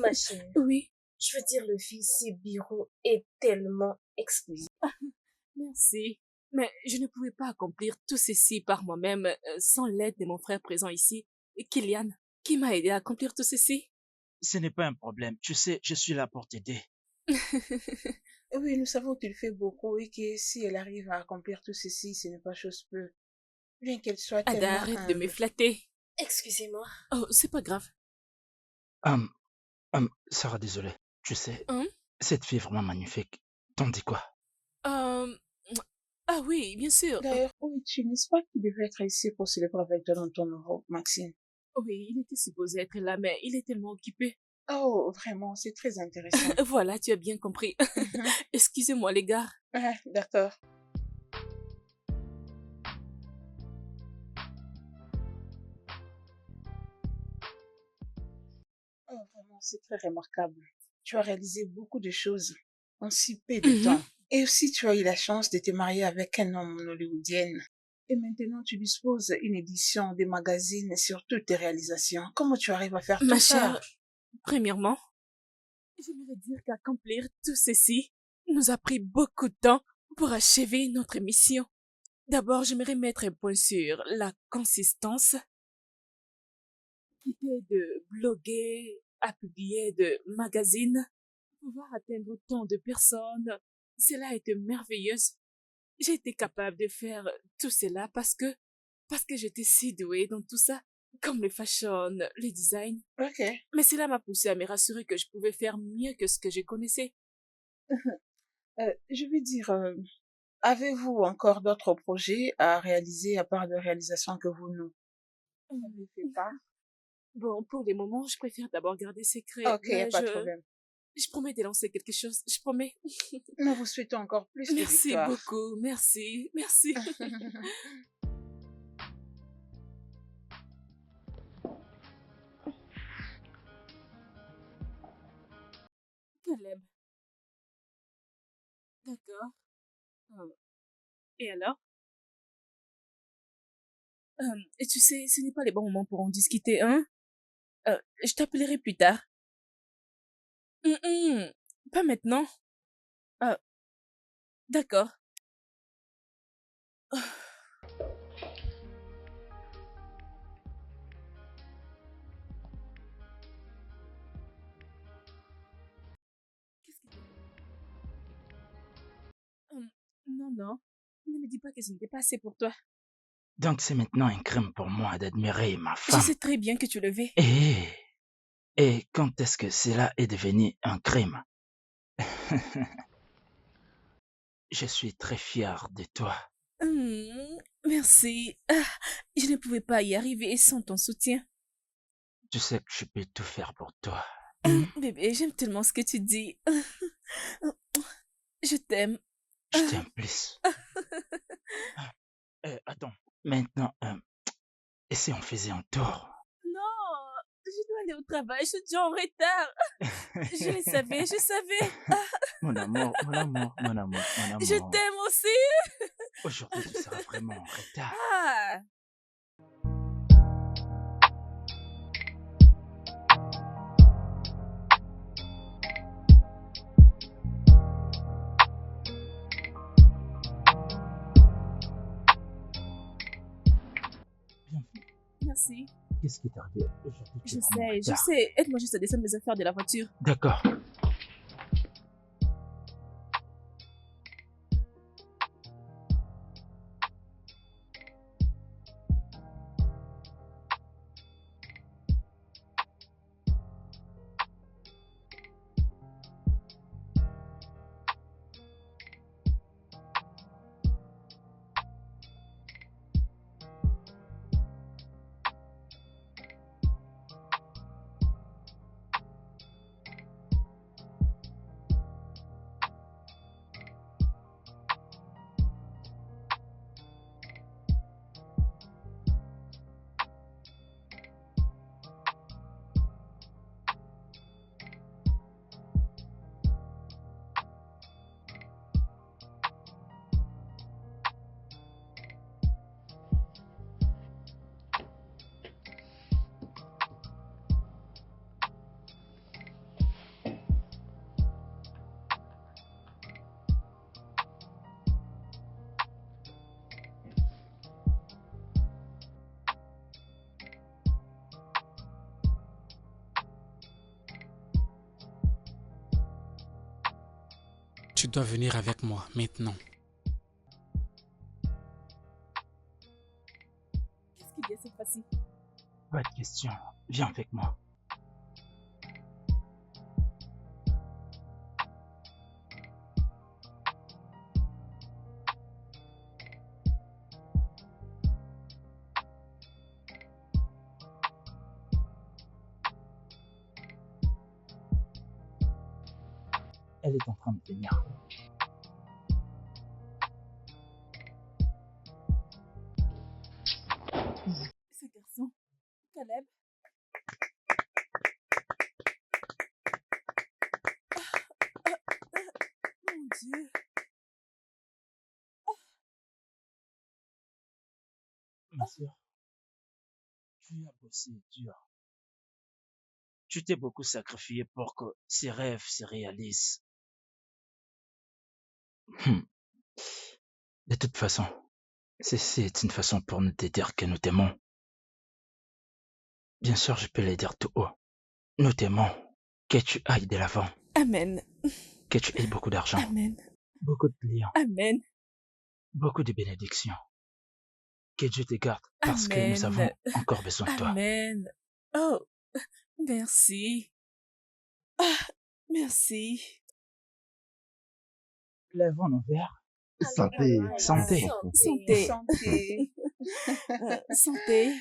Ma chérie, Oui, je veux dire, le ce bureau est tellement exclusif. merci. Mais je ne pouvais pas accomplir tout ceci par moi-même sans l'aide de mon frère présent ici, Kylian, qui m'a aidé à accomplir tout ceci. Ce n'est pas un problème. Tu sais, je suis là pour t'aider. Oui, nous savons qu'il fait beaucoup et que si elle arrive à accomplir tout ceci, ce n'est pas chose peu. Bien qu'elle soit Ada, tellement arrête de me humble. flatter. Excusez-moi. Oh, c'est pas grave. Sarah, désolé. Tu sais, Hein? cette fille est vraiment magnifique. T'en dis quoi? Euh, Ah oui, bien sûr. D'ailleurs, où es-tu? N'est-ce pas qu'il devait être ici pour célébrer avec toi dans ton nouveau, Maxime? Oui, il était supposé être là, mais il est tellement occupé. Oh, vraiment, c'est très intéressant. Voilà, tu as bien compris. Mhm. Excusez-moi, les gars. Ah, d'accord. Oh, vraiment, c'est très remarquable. Tu as réalisé beaucoup de choses en si peu de Mhm. temps. Et aussi, tu as eu la chance de te marier avec un homme hollywoodien. Et maintenant, tu disposes une édition des magazines sur toutes tes réalisations. Comment tu arrives à faire tout Ma ça? chère, premièrement, j'aimerais dire qu'accomplir tout ceci nous a pris beaucoup de temps pour achever notre mission. D'abord, j'aimerais mettre un point sur la consistance, quitter de bloguer à publier de magazines, pouvoir atteindre autant de personnes. Cela a été merveilleuse. J'ai été capable de faire tout cela parce que j'étais si douée dans tout ça, comme le fashion, le design. Ok. Mais cela m'a poussé à me rassurer que je pouvais faire mieux que ce que je connaissais. Je veux dire, avez-vous encore d'autres projets à réaliser à part de réalisations que vous nous avez fait part? Bon, pour les moments, je préfère d'abord garder secret, Ok, y a mais pas de problème. je promets de lancer quelque chose, je promets. Nous vous souhaitons encore plus de Merci victoires. beaucoup, merci, merci. Caleb, d'accord. Et alors? Et tu sais, ce n'est pas les bons moments pour en discuter, hein? Je t'appellerai plus tard. Pas maintenant. Ah, d'accord. Qu'est-ce que... Hum, non, non. Ne me dis pas que ce n'était pas assez pour toi. Donc c'est maintenant un crime pour moi d'admirer ma Je femme. sais très bien que tu le veux. Et, et quand est-ce que cela est devenu un crime? Je suis très fier de toi. Merci. Ah, je ne pouvais pas y arriver sans ton soutien. Tu sais que je peux tout faire pour toi. Bébé, j'aime tellement ce que tu dis. Je t'aime. Je t'aime plus. Attends, maintenant, et si on faisait un tour? Non, je dois aller au travail, je suis déjà en retard. Je le savais, je savais. Mon amour, mon amour, mon amour, mon Je amour. t'aime aussi. Aujourd'hui, tu seras vraiment en retard. Ah. Bienvenue. Merci. Qu'est-ce qui t'est arrivé? Aujourd'hui, tu es vraiment en Je retard. sais. Aide-moi juste à descendre mes affaires de la voiture. D'accord. Tu dois venir avec moi maintenant. Qu'est-ce qu'il y a cette fois-ci? Pas de question. Viens avec moi. Elle est en train de venir. Ce garçon, Caleb. Mon Dieu. Ma sœur, tu as bossé dur. Tu t'es beaucoup sacrifié pour que ces rêves se réalisent. Hmm. De toute façon, c'est une façon pour nous de dire que nous t'aimons. Bien sûr, je peux le dire tout haut. Nous t'aimons. Que tu ailles de l'avant. Amen. Que tu aies beaucoup d'argent. Amen. Beaucoup de clients. Amen. Beaucoup de bénédictions. Que Dieu te garde parce que nous Amen. avons encore besoin de toi. Amen. Oh, merci. Ah, merci. Lèvons nos verres. Santé. Santé. Santé. Santé. Santé.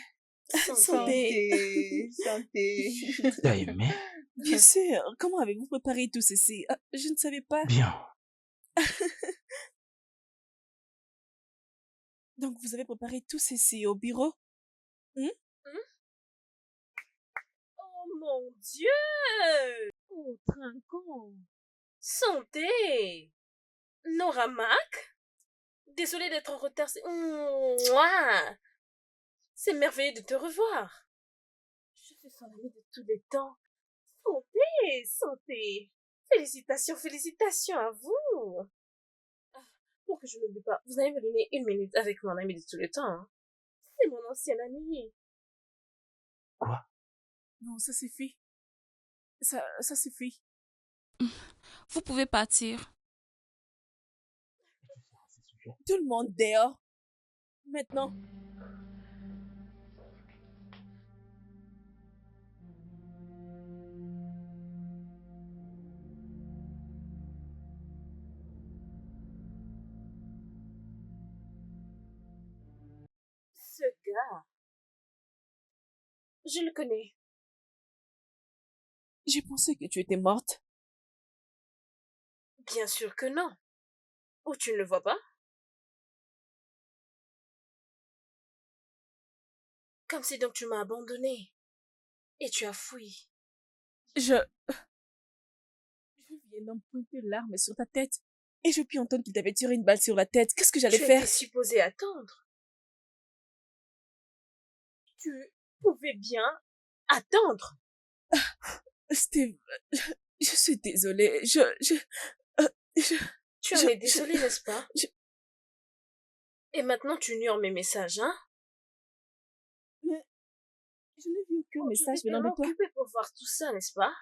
Santé. Santé. T'as aimé? Bien sûr. Comment avez-vous préparé tout ceci? Ah, je ne savais pas. Bien. Donc, vous avez préparé tout ceci au bureau? Oh mon Dieu! Oh, trinquons! Santé! Nora Mac? Désolée d'être en retard. Mouah! C'est merveilleux de te revoir. Je suis son amie de tous les temps. Santé! Santé! Félicitations, félicitations à vous! Ah, pour que je n'oublie pas, vous allez me donner 1 minute avec mon ami de tous les temps. Hein. C'est mon ancien ami. Quoi? Non, ça suffit. Ça suffit. Vous pouvez partir. Tout le monde dehors. Maintenant. Ce gars, je le connais. J'ai pensé que tu étais morte. Bien sûr que non. Ou tu ne le vois pas? Comme si donc tu m'as abandonné. Et tu as fui. Je viens d'en pointer l'arme sur ta tête. Et je puis entendre qu'il t'avait tiré une balle sur la tête. Qu'est-ce que j'allais Tu faire? étais supposé attendre. Tu pouvais bien attendre. Steve, je suis désolée. Tu en es désolé, n'est-ce pas? Et maintenant tu ignores mes messages, hein? Mais je n'ai vu aucun message Tu t'es venant de tellement toi. occupé pour voir tout ça, n'est-ce pas?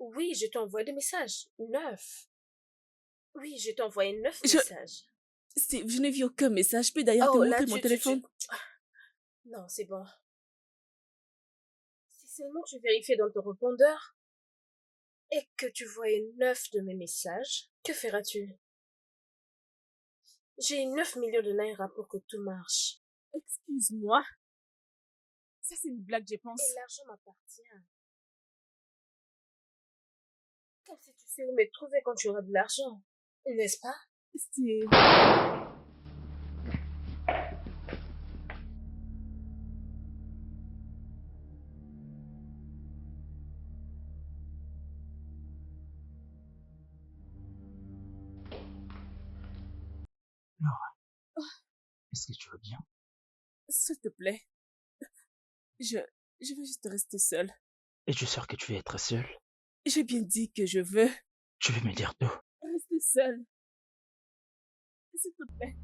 Oui, je t'ai envoyé des messages. 9. Oui, je t'ai envoyé 9 messages. Steve, je n'ai vu aucun message. Je peux d'ailleurs te Oh, là, montrer mon téléphone. Non, c'est bon. Si seulement tu vérifiais dans ton répondeur et que tu voyais 9 de mes messages, que feras-tu? J'ai 9 millions de naira pour que tout marche. Excuse-moi. Ça, c'est une blague, je pense. Et l'argent m'appartient. Comme si tu sais où me trouver quand tu auras de l'argent, n'est-ce pas? Steve. Laura, est-ce que tu vas bien? S'il te plaît. Je veux juste rester seule. Es-tu sûr que tu veux être seule? J'ai bien dit que je veux Tu veux me dire tout? rester seule. S'il te plaît.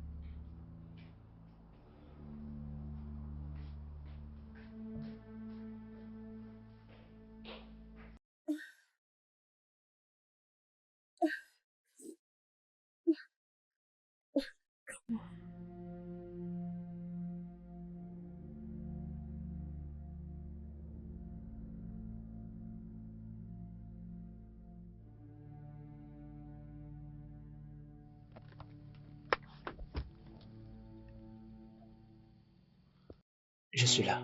Je suis là.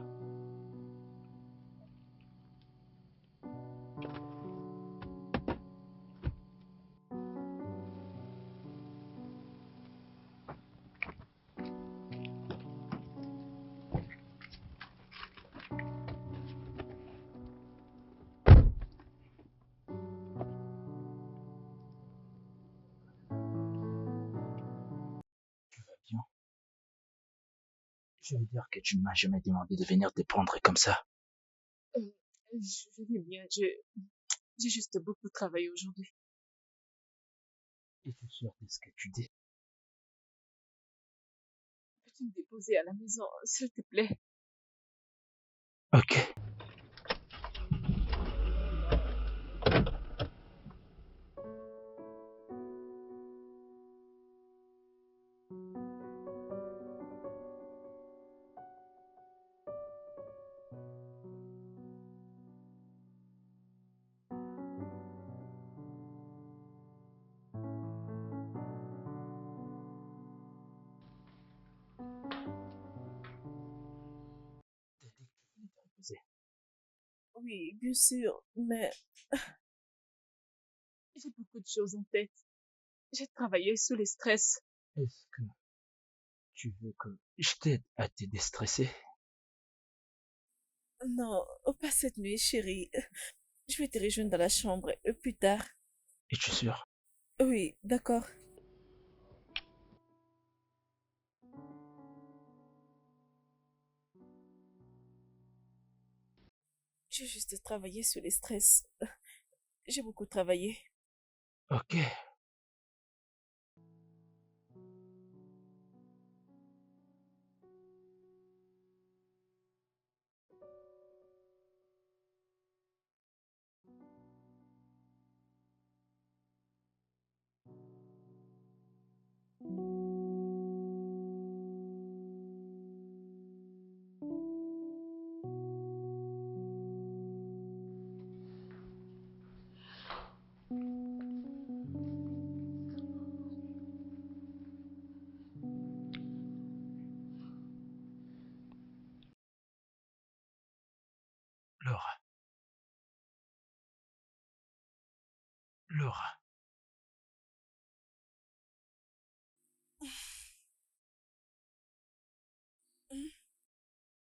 Tu vas bien? Je veux dire que tu ne m'as jamais demandé de venir te prendre comme ça. Je vais bien. J'ai juste beaucoup travaillé aujourd'hui. Es-tu sûr de ce que tu dis? Peux-tu me déposer à la maison, s'il te plaît? Ok. T'as dit que tu voulais te reposer. Oui, bien sûr, mais j'ai beaucoup de choses en tête. J'ai travaillé sous le stress. Est-ce que tu veux que je t'aide à te déstresser? Non, pas cette nuit, chérie. Je vais te rejoindre dans la chambre plus tard. Es-tu sûr? Oui, d'accord. J'ai juste travaillé sous le stress. J'ai beaucoup travaillé. Ok. Laura. Laura.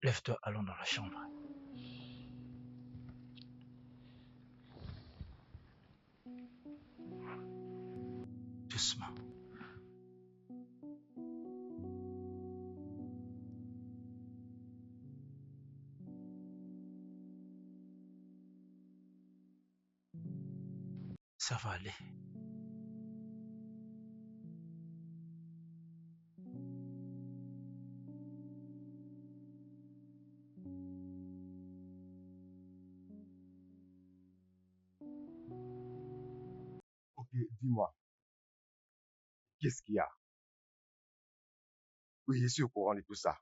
Lève-toi, allons dans la chambre. Doucement. Ça va aller. Ok, dis-moi, qu'est-ce qu'il y a? Oui, je suis au courant de tout ça.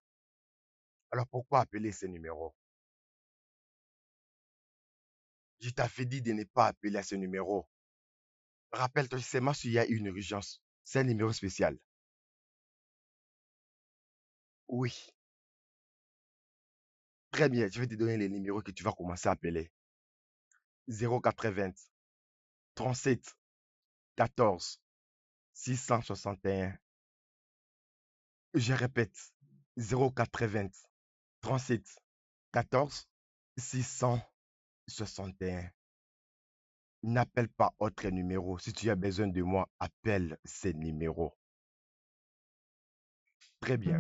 Alors pourquoi appeler ces numéros? Je t'avais dit de ne pas appeler à ce numéro. Rappelle-toi seulement s'il y a une urgence. C'est un numéro spécial. Oui, très bien, je vais te donner les numéros que tu vas commencer à appeler. 080 37 14 661. Je répète, 080 37 14 661. N'appelle pas autre numéro. Si tu as besoin de moi, appelle ces numéros. Très bien.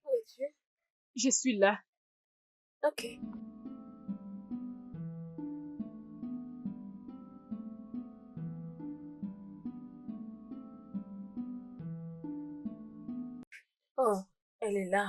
Où es-tu? Je suis là. Ok. Oh, elle est là.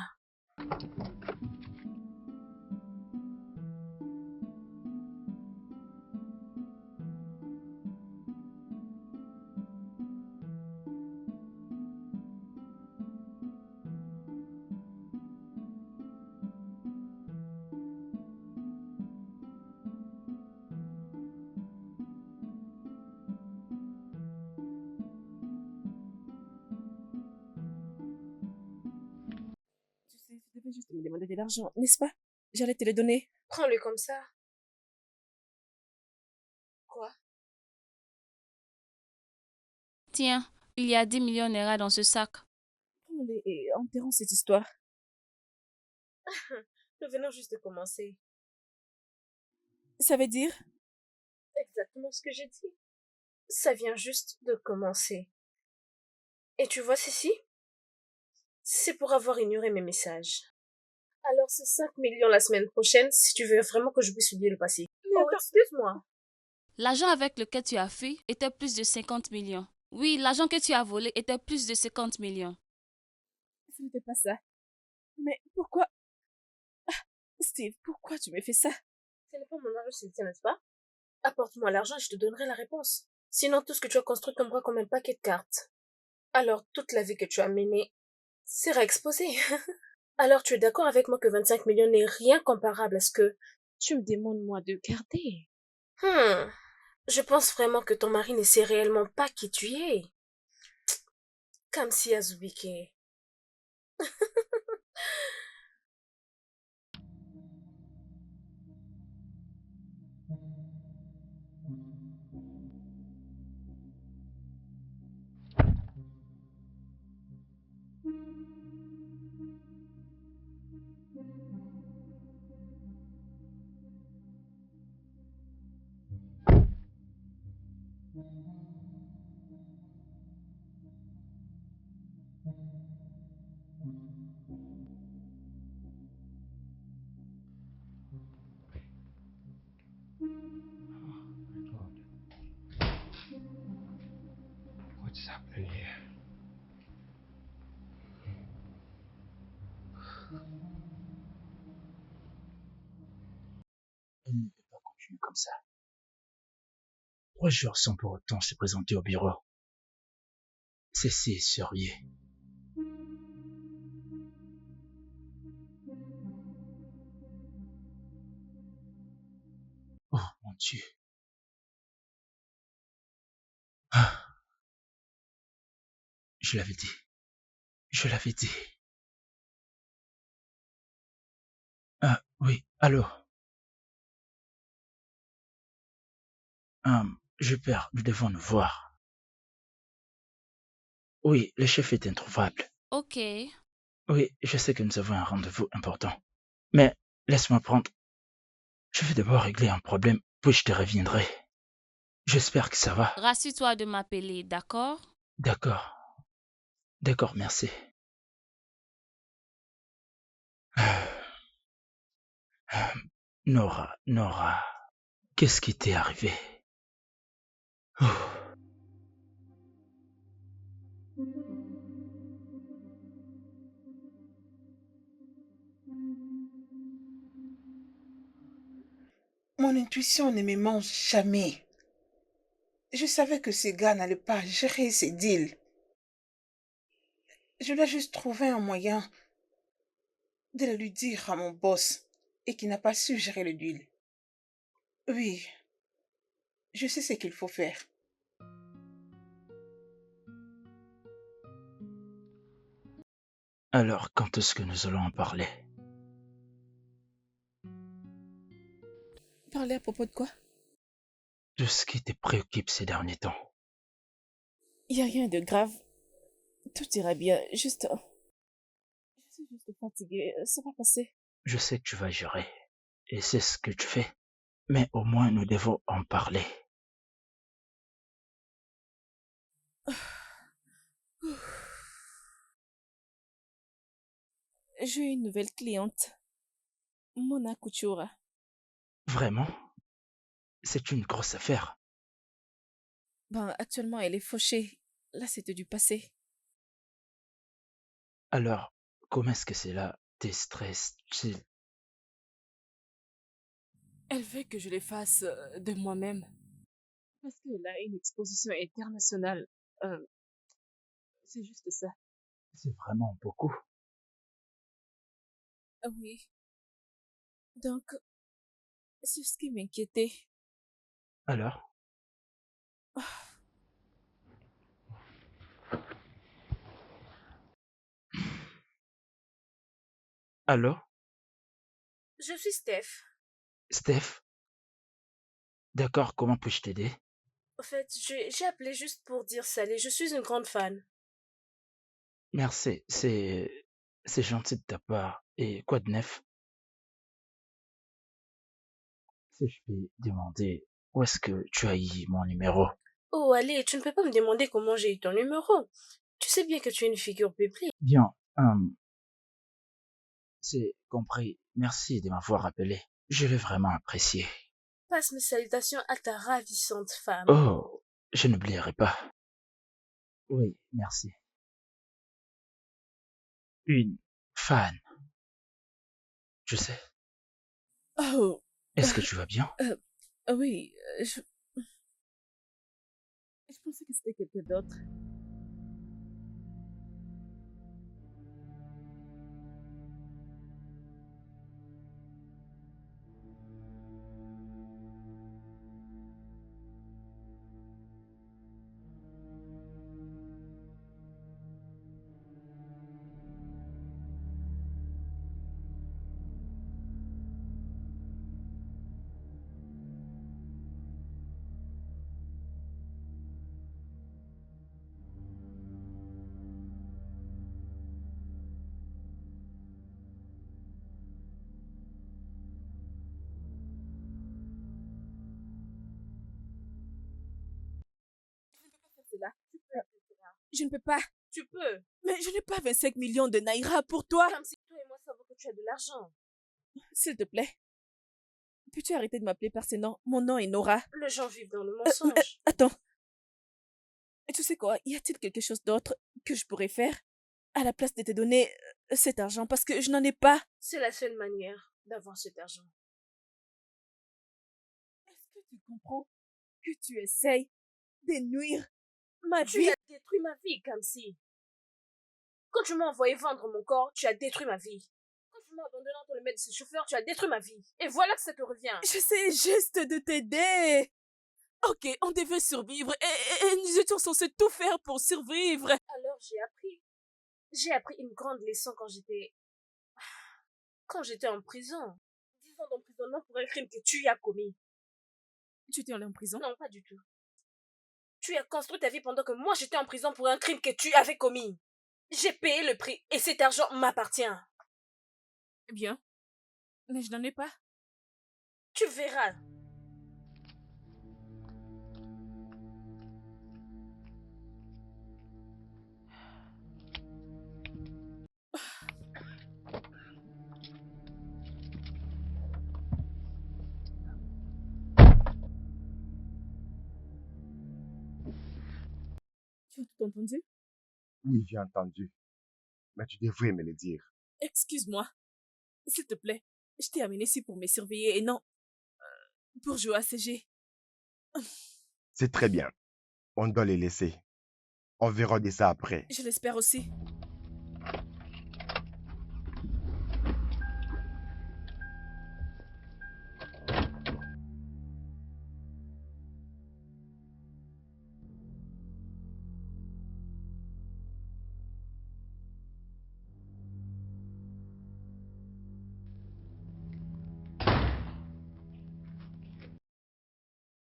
devais juste me demander de l'argent, n'est-ce pas? J'allais te le donner. Prends-le comme ça. Quoi? Tiens, il y a 10 millions de naira dans ce sac. Prends-les et enterrons cette histoire. Nous venons juste de commencer. Ça veut dire? Exactement ce que j'ai dit. Ça vient juste de commencer. Et tu vois ceci? C'est pour avoir ignoré mes messages. Alors c'est 5 millions la semaine prochaine si tu veux vraiment que je puisse oublier le passé. Mais Oh, attends. excuse-moi. L'argent avec lequel tu as fui était plus de 50 millions. Oui, l'argent que tu as volé était plus de 50 millions. Ce n'était pas ça. Mais pourquoi? Steve, pourquoi tu me fais ça? Ce n'est pas mon argent, c'est le tien, n'est-ce pas? Apporte-moi l'argent et je te donnerai la réponse. Sinon, tout ce que tu as construit comme moi comme un paquet de cartes. Alors, toute la vie que tu as menée sera exposée. Alors, tu es d'accord avec moi que 25 millions n'est rien comparable à ce que... Tu me demandes moi de garder. Je pense vraiment que ton mari ne sait réellement pas qui tu es. Comme si Azubike. What's happening here? Elle ne peut pas continuer comme ça. 3 jours sans pour autant se présenter au bureau. C'est sérieux. Oh mon Dieu. Ah, je l'avais dit. Je l'avais dit. Ah oui, allô. Père, nous devons nous voir. Oui, le chef est introuvable. Ok. Oui, je sais que nous avons un rendez-vous important. Mais laisse-moi prendre. Je vais d'abord régler un problème, puis je te reviendrai. J'espère que ça va. Rassure-toi de m'appeler, d'accord? D'accord. D'accord, merci. Nora, qu'est-ce qui t'est arrivé? Oh. Mon intuition ne me ment jamais. Je savais que ce gars n'allait pas gérer ses deals. Je dois juste trouver un moyen de le lui dire à mon boss et qui n'a pas su gérer le deal. Oui, je sais ce qu'il faut faire. Alors, quand est-ce que nous allons en parler? Parler à propos de quoi? De ce qui te préoccupe ces derniers temps. Il n'y a rien de grave. Tout ira bien. Juste... Je suis juste fatiguée. Ça va passer. Je sais que tu vas gérer, et c'est ce que tu fais. Mais au moins, nous devons en parler. J'ai une nouvelle cliente. Mona Couture. Vraiment? C'est une grosse affaire. Ben, actuellement, elle est fauchée. Là, c'était du passé. Alors, comment est-ce que cela te stresse? Elle veut que je les fasse de moi-même. Parce qu'elle a une exposition internationale. C'est juste ça. C'est vraiment beaucoup. Ah oui. Donc, c'est ce qui m'inquiétait. Alors? Allô? Je suis Steph. Steph? D'accord, comment puis-je t'aider? En fait, j'ai appelé juste pour dire salut. Je suis une grande fan. Merci, c'est gentil de ta part. Et quoi de neuf? Si je peux demander, où est-ce que tu as eu mon numéro? Oh, allez, tu ne peux pas me demander comment j'ai eu ton numéro. Tu sais bien que tu es une figure biblique. Bien, c'est compris. Merci de m'avoir appelé. Je l'ai vraiment apprécié. Passe mes salutations à ta ravissante femme. Oh, je n'oublierai pas. Oui, merci. Une fan, je sais. Oh, Est-ce que tu vas bien? oui, je pensais que c'était quelqu'un d'autre. Cela. Je ne peux pas. Tu peux. Mais je n'ai pas 25 millions de naira pour toi. Comme si toi et moi savons que tu as de l'argent. S'il te plaît. Peux-tu arrêter de m'appeler par ce nom? Mon nom est Nora. Les gens vivent dans le mensonge. Attends. Tu sais quoi? Y a-t-il quelque chose d'autre que je pourrais faire à la place de te donner cet argent parce que je n'en ai pas? C'est la seule manière d'avoir cet argent. Est-ce que tu comprends que tu essayes de nuire ma Tu vie? as détruit ma vie, Kamsi. Quand tu m'as envoyé vendre mon corps, tu as détruit ma vie. Quand tu m'as abandonné entre les mains de ce chauffeur, tu as détruit ma vie. Et voilà que ça te revient. J'essaie juste de t'aider. Ok, on devait survivre et nous étions censés tout faire pour survivre. Alors j'ai appris une grande leçon quand j'étais en prison. 10 ans d'emprisonnement pour un crime que tu y as commis. Tu étais allé en prison? Non, pas du tout. Tu as construit ta vie pendant que moi j'étais en prison pour un crime que tu avais commis. J'ai payé le prix et cet argent m'appartient. Bien. Mais je n'en ai pas. Tu verras. Tu as tout entendu? Oui, j'ai entendu. Mais tu devrais me le dire. Excuse-moi. S'il te plaît. Je t'ai amené ici pour me surveiller et non pour jouer à CG. C'est très bien. On doit les laisser. On verra de ça après. Je l'espère aussi.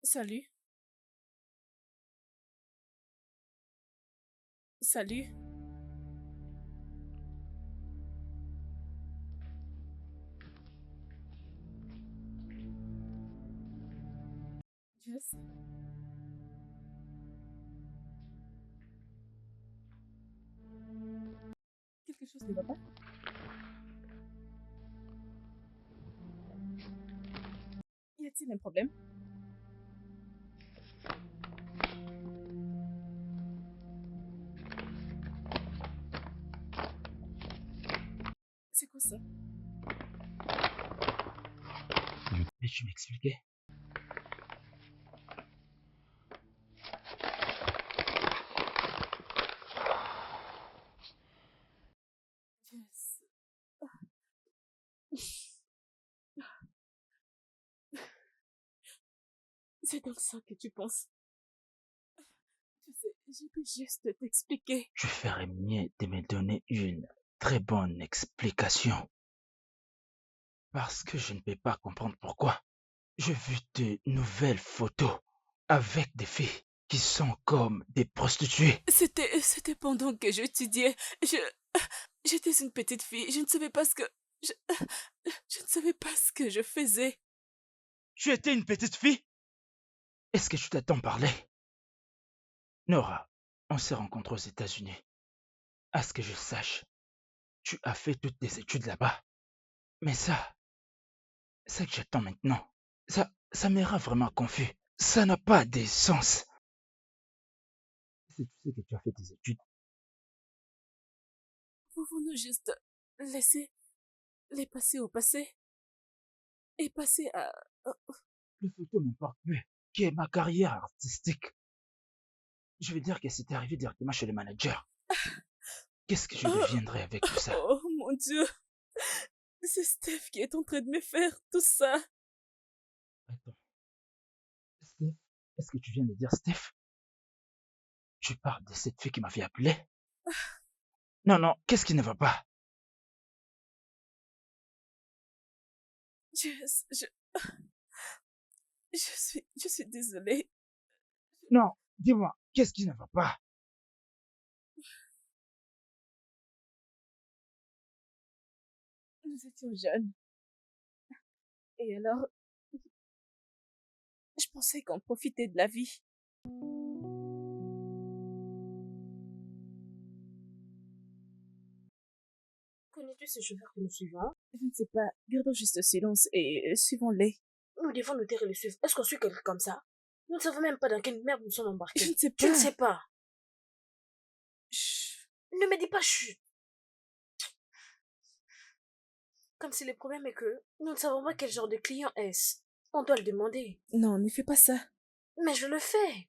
Salut. Salut. Jess. Quelque chose ne va pas? Y a-t-il un problème? C'est quoi ça? Peux-tu m'expliquer? Jess. C'est donc ça que tu penses. Tu sais, je peux juste t'expliquer. Tu ferais mieux de me donner une très bonne explication. Parce que je ne peux pas comprendre pourquoi. J'ai vu de nouvelles photos avec des filles qui sont comme des prostituées. C'était pendant que j'étudiais. J'étais une petite fille. Je ne savais pas ce que... Je, je ne savais pas ce que je faisais. Tu étais une petite fille? Est-ce que tu t'attends parler? Nora, on s'est rencontrés aux États-Unis. À ce que je sache, tu as fait toutes tes études là-bas. Mais ça que j'attends maintenant, ça me rend vraiment confus. Ça n'a pas de sens. Si tu sais que tu as fait tes études, Pouvons-nous juste laisser les passer au passé et passer à... le photo m'importe peu, qui est ma carrière artistique. Je veux dire que c'était arrivé directement chez le manager. Qu'est-ce que je deviendrais avec tout ça? Oh mon Dieu! C'est Steph qui est en train de me faire tout ça. Attends. Steph? Est-ce que tu viens de dire Steph? Tu parles de cette fille qui m'avait appelé? Non, qu'est-ce qui ne va pas? Je suis désolée. Non, dis-moi, qu'est-ce qui ne va pas? Nous étions jeunes. Et alors, je pensais qu'on profitait de la vie. Connais-tu ce chauffeur que nous suivons? Je ne sais pas. Gardons juste silence et suivons-les. Nous devons nous taire et le suivre. Est-ce qu'on suit quelqu'un comme ça? Nous ne savons même pas dans quelle merde nous sommes embarqués. Je ne sais Tu pas. ne sais pas. Chut. Ne me dis pas chut. Comme si le problème est que nous ne savons pas quel genre de client est-ce. On doit le demander. Non, ne fais pas ça. Mais je le fais.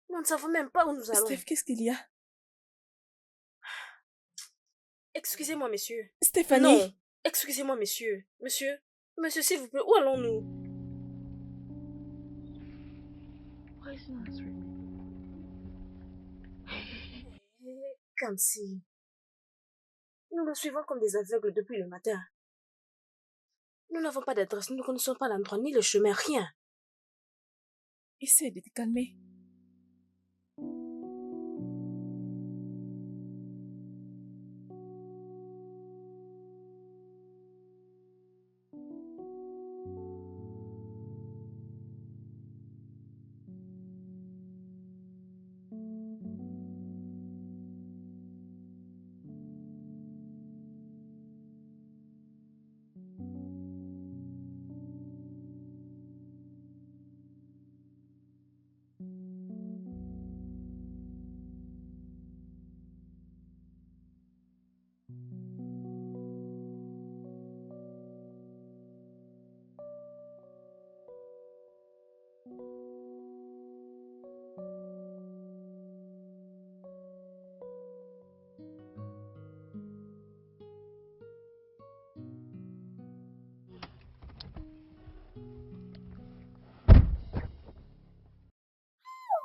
Nous ne savons même pas où nous allons. Steph, qu'est-ce qu'il y a? Excusez-moi, messieurs. Stéphanie! Non. Excusez-moi, messieurs. Monsieur, s'il vous plaît, où allons-nous? Comme si... Nous le suivons comme des aveugles depuis le matin. Nous n'avons pas d'adresse, nous ne connaissons pas l'endroit, ni le chemin, rien. Essaie de te calmer.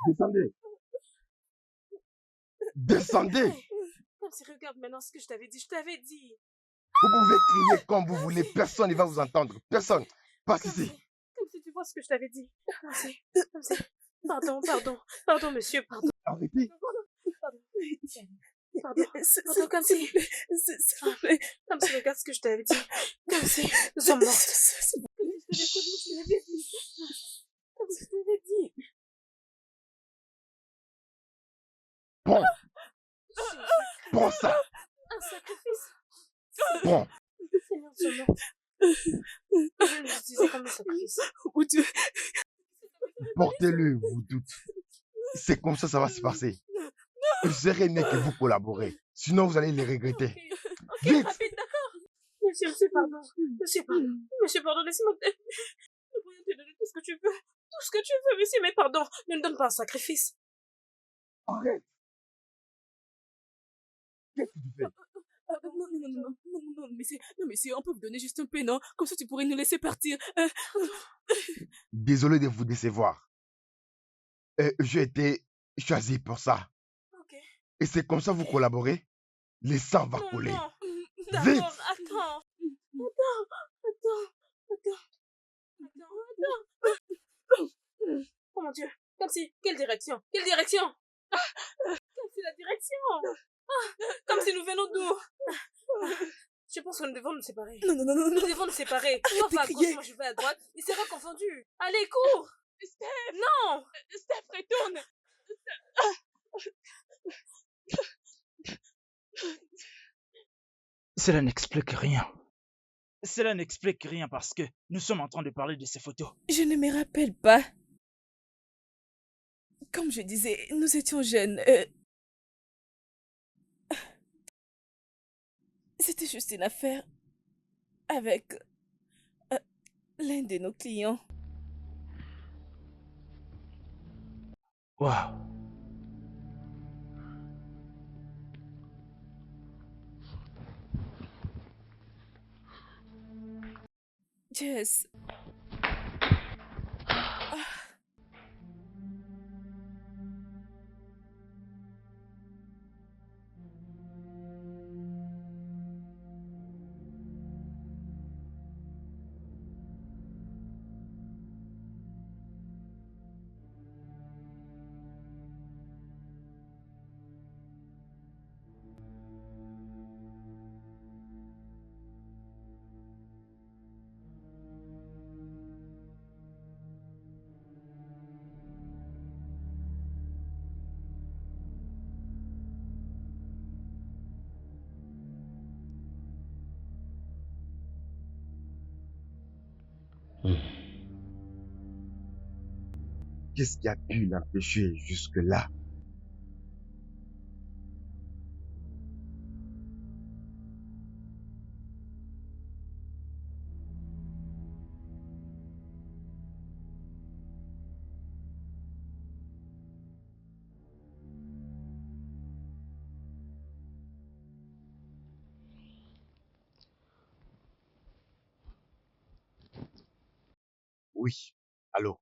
Descendez. Descendez. Comme si, regarde maintenant ce que je t'avais dit. Je t'avais dit. Vous pouvez crier comme vous voulez. Personne ne va vous entendre. Personne. Passe ici. Comme si tu vois ce que je t'avais dit. Comme si. Pardon, monsieur, pardon. Arrêtez. Pardon, comme si. Comme si, regarde ce que je t'avais dit. Comme si nous sommes mortes. Comme si je t'avais dit. Bon. Prends ça. Un sacrifice. Bon. Seigneur, nous sommes mortes. Je l'utilisais comme un sacrifice. Oh Dieu. Portez-le, vous toutes. C'est comme ça va se passer. Il serait mieux que vous collaborez. Sinon, vous allez les regretter. Vite. Rapide, d'accord. Monsieur, pardon. Monsieur, pardon, laissez-moi. Nous pourrions te donner tout ce que tu veux. Tout ce que tu veux, monsieur, mais pardon. Ne nous donne pas un sacrifice. Arrête. Qu'est-ce que tu fais? Non, mais si on peut vous donner juste un peu, non? Comme ça, tu pourrais nous laisser partir. Désolé de vous décevoir. J'ai été choisi pour ça. Ok. Et c'est comme ça vous collaborez? Le sang va couler. Non. Vite. D'accord, attends. mon Dieu. Comme si... Quelle direction? Quelle direction? Comme si la direction. Comme si nous venons d'où? Je pense que nous devons nous séparer. Non, non, non, non, Nous non. devons nous séparer. Toi, Arrête de va à gauche, crier. moi je vais à droite. Il sera confondu. Allez, cours! Steph, Non! Steph, retourne. Cela n'explique rien. Cela n'explique rien parce que nous sommes en train de parler de ces photos. Je ne me rappelle pas. Comme je disais, nous étions jeunes. C'était juste une affaire avec l'un de nos clients. Waouh. Jess. Qu'est-ce qui a pu l'empêcher jusque-là? Oui, allô?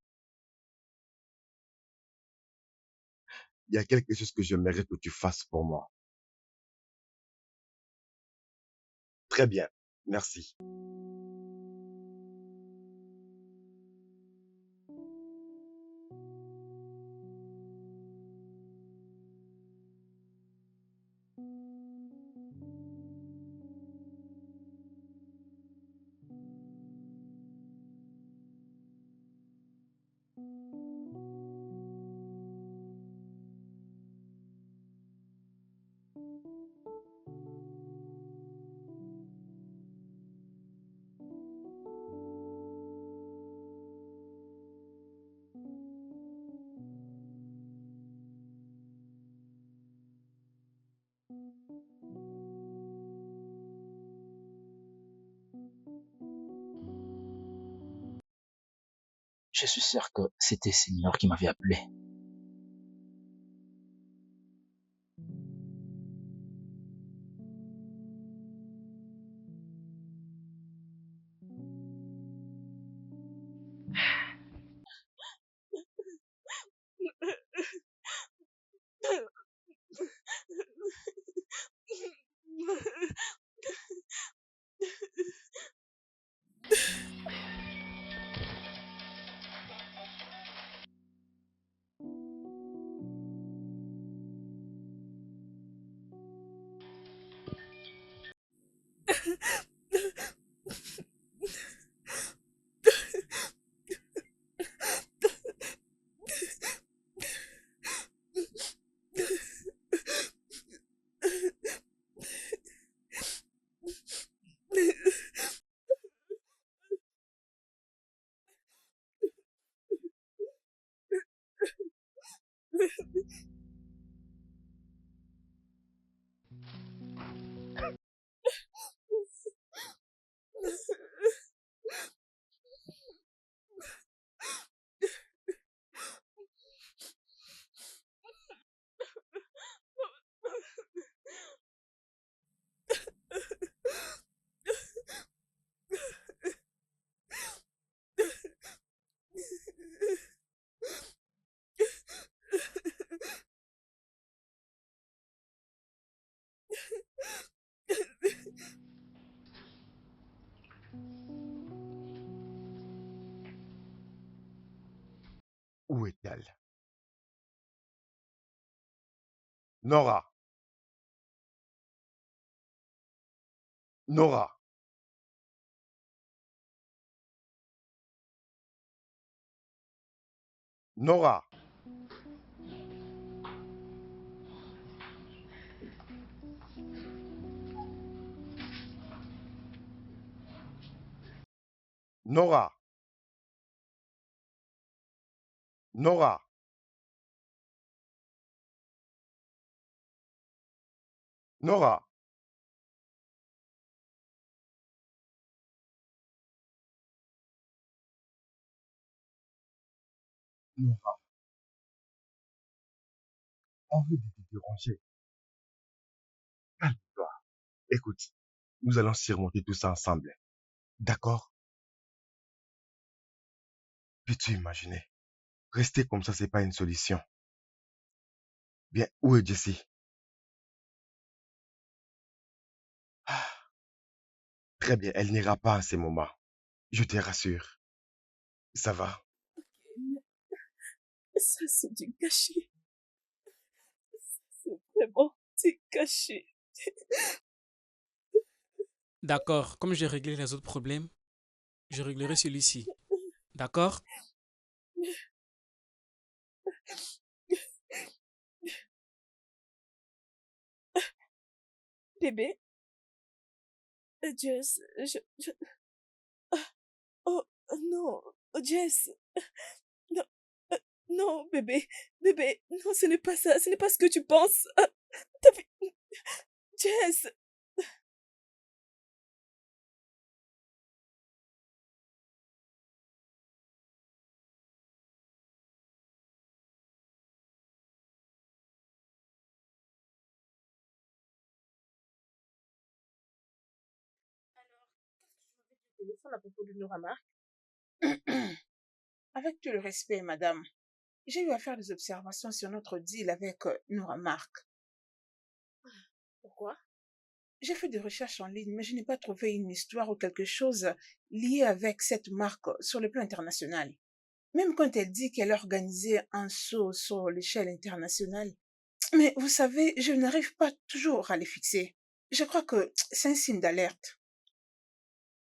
Il y a quelque chose que j'aimerais que tu fasses pour moi. Très bien, merci. Je suis sûr que c'était Seigneur qui m'avait appelé. Où est-elle? Nora! Nora! Nora! Nora! Nora! Nora! Nora, arrête de te déranger. Calme-toi. Écoute, nous allons surmonter tout ça ensemble. D'accord? Peux-tu imaginer? Rester comme ça, c'est pas une solution. Bien, où est Jessie? Ah, très bien, elle n'ira pas en ces moments. Je te rassure. Ça va? Ça, c'est du gâchis. C'est vraiment du gâchis. D'accord, comme j'ai réglé les autres problèmes, je réglerai celui-ci. D'accord? Bébé, Jess, oh, non, Jess, non, non, bébé, bébé, non, ce n'est pas ça, ce n'est pas ce que tu penses. T'as vu- Jess, Alors, qu'est-ce que tu m'avais dit au téléphone à propos de Nora Mark? Avec tout le respect, madame, j'ai eu à faire des observations sur notre deal avec Nora Mark. Pourquoi? J'ai fait des recherches en ligne, mais je n'ai pas trouvé une histoire ou quelque chose lié avec cette marque sur le plan international. Même quand elle dit qu'elle a organisé un saut sur l'échelle internationale. Mais vous savez, je n'arrive pas toujours à les fixer. Je crois que c'est un signe d'alerte.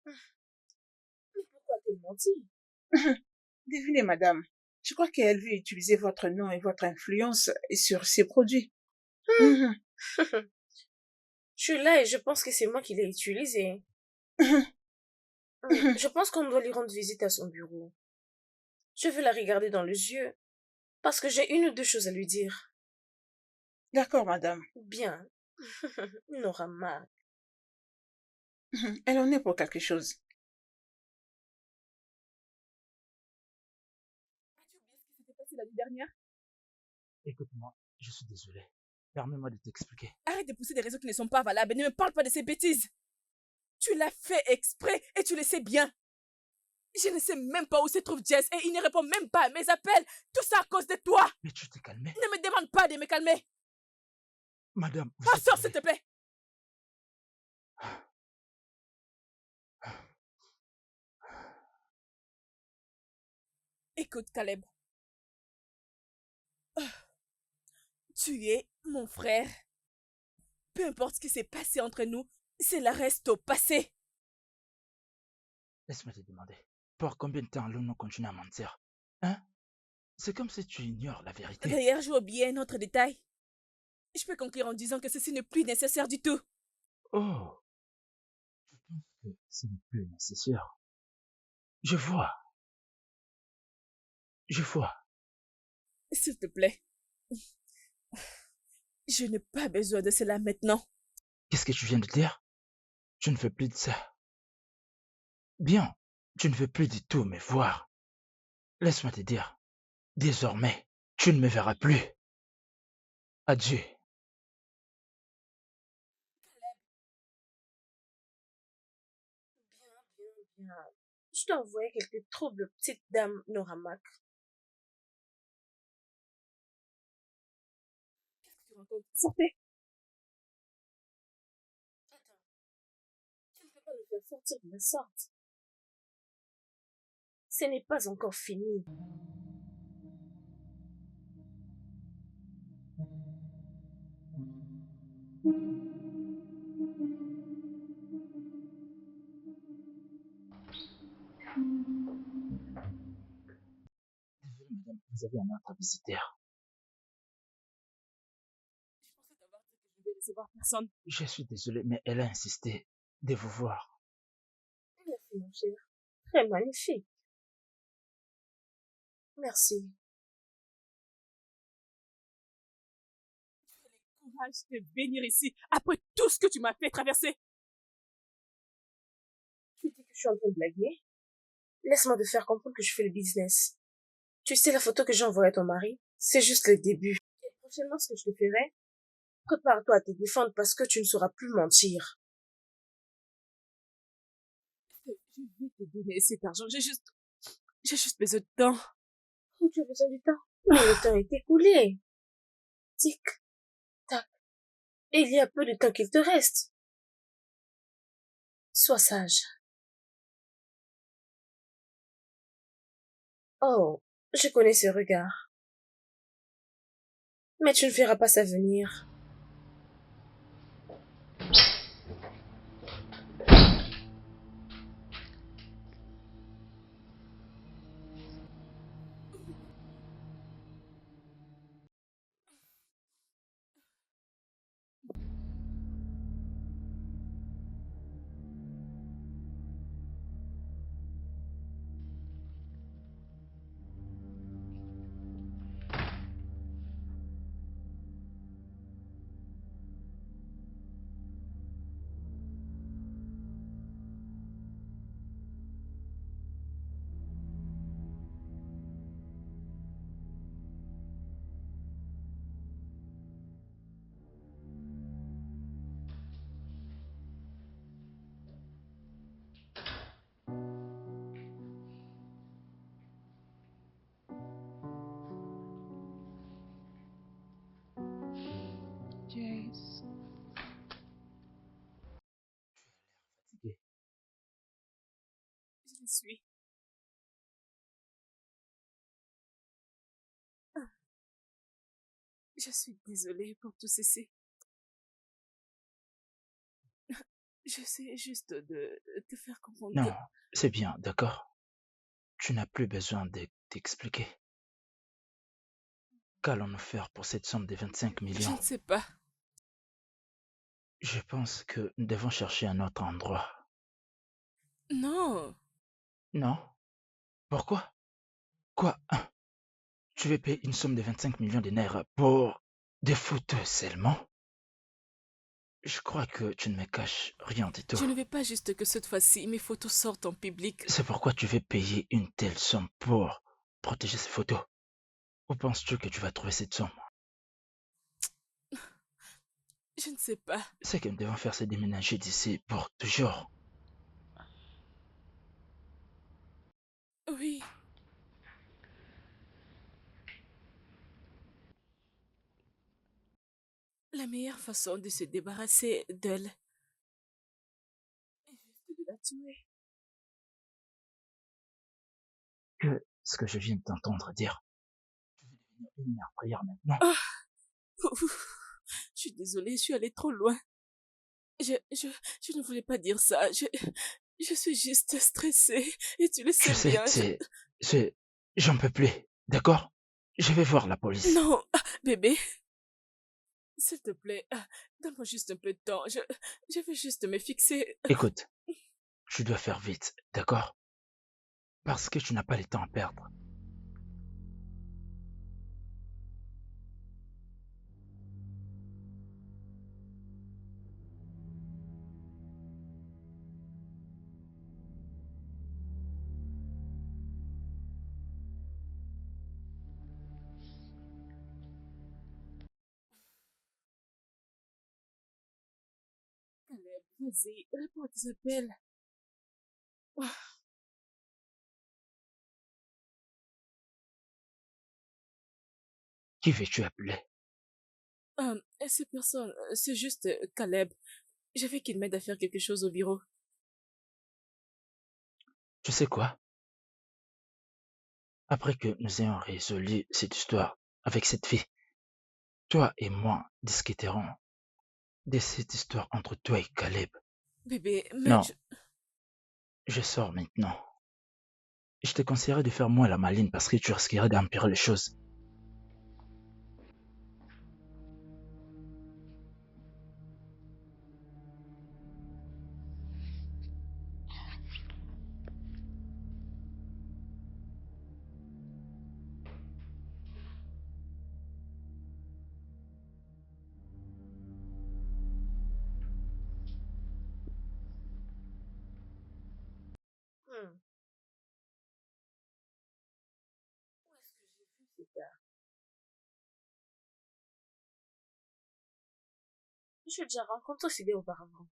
Mais pourquoi a-t-elle menti? Devinez, madame. Je crois qu'elle veut utiliser votre nom et votre influence sur ses produits. Mhm, Je suis là et je pense que c'est moi qui l'ai utilisé. mhm, mhm. Je pense qu'on doit lui rendre visite à son bureau. Je veux la regarder dans les yeux parce que j'ai une ou deux choses à lui dire. D'accord, madame. Bien. Nora Mark. Mhm. Elle en est pour quelque chose. as-tu oublié ce qui s'était passé la nuit dernière? Écoute-moi, je suis désolé. Permets-moi de t'expliquer. Arrête de pousser des raisons qui ne sont pas valables et ne me parle pas de ces bêtises. Tu l'as fait exprès et tu le sais bien. Je ne sais même pas où se trouve Jess et il ne répond même pas à mes appels. Tout ça à cause de toi. Mais tu t'es calmé. Ne me demande pas de me calmer. Madame, vous êtes Sors, vraies. s'il te plaît. Écoute, Caleb. Tu es mon frère. Peu importe ce qui s'est passé entre nous, cela reste au passé. Laisse-moi te demander. Pour combien de temps allons-nous continuer à mentir? Hein? C'est comme si tu ignores la vérité. D'ailleurs, j'ai oublié un autre détail. Je peux conclure en disant que ceci n'est plus nécessaire du tout. Oh, je pense que ce n'est plus nécessaire. Je vois, je vois. S'il te plaît. Je n'ai pas besoin de cela maintenant. Qu'est-ce que tu viens de dire? Tu ne veux plus de ça. Bien, tu ne veux plus du tout me voir. Laisse-moi te dire, désormais, tu ne me verras plus. Adieu. Bien, bien, bien. Je dois envoyer quelques troubles, petite dame Nora Mark. Tu te rends compte? Sortez. Attends, tu ne peux pas me faire sortir de la sorte. Ce n'est pas encore fini. Désolé, madame, vous avez un autre visiteur. Je pensais t'avoir dit que je ne vais recevoir personne. Je suis désolé, mais elle a insisté de vous voir. Merci, mon cher. Très magnifique. Merci. Tu as le courage de venir ici après tout ce que tu m'as fait traverser. Tu dis que je suis en train de blaguer? Laisse-moi te faire comprendre que je fais le business. Tu sais la photo que j'ai envoyée à ton mari? C'est juste le début. Et prochainement, ce que je te ferai, prépare-toi à te défendre parce que tu ne sauras plus mentir. Je vais te donner cet argent. J'ai juste besoin de temps. Oh, tu as besoin du temps. Mais le temps est écoulé. Tic, tac. Et il y a peu de temps qu'il te reste. Sois sage. Oh, je connais ce regard. Mais tu ne feras pas ça venir. Jace. Fatigué. Je le suis. Je suis désolée pour tout ceci. J'essaie juste de te faire comprendre Non, que c'est bien, d'accord? Tu n'as plus besoin de t'expliquer. Qu'allons-nous faire pour cette somme de 25 je millions? ne sais pas. Je pense que nous devons chercher un autre endroit. Non. Non? Pourquoi? Quoi? Hein? Tu veux payer une somme de 25 millions de naira pour des photos seulement? Je crois que tu ne me caches rien du tout. Je ne veux pas juste que cette fois-ci mes photos sortent en public. C'est pourquoi tu veux payer une telle somme pour protéger ces photos. Où penses-tu que tu vas trouver cette somme? Je ne sais pas. Ce que nous devons faire, c'est déménager d'ici pour toujours. Oui. La meilleure façon de se débarrasser d'elle est juste de la tuer. Que ce que je viens de t'entendre dire. Je vais devenir une mère prière maintenant. Ah, je suis désolée, je suis allée trop loin. Je ne voulais pas dire ça. Je suis juste stressée. Et tu le Je sais sais, bien. j'en peux plus, d'accord? Je vais voir la police. Non, bébé. S'il te plaît, donne-moi juste un peu de temps. Je veux juste me fixer. Écoute, tu dois faire vite, d'accord? Parce que tu n'as pas le temps à perdre. Caleb, vas-y, réponds à tes appels. Qui veux-tu appeler? Cette personne, c'est juste Caleb. Je veux qu'il m'aide à faire quelque chose au bureau. Tu sais quoi? Après que nous ayons résolu cette histoire avec cette fille, toi et moi discuterons de cette histoire entre toi et Caleb. Bébé, mais Non, je sors maintenant. Je te conseillerais de faire moins la maline parce que tu risquerais d'empirer les choses. Hmm. Où est-ce que j'ai vu ce gars? J'ai déjà rencontré ce gars auparavant.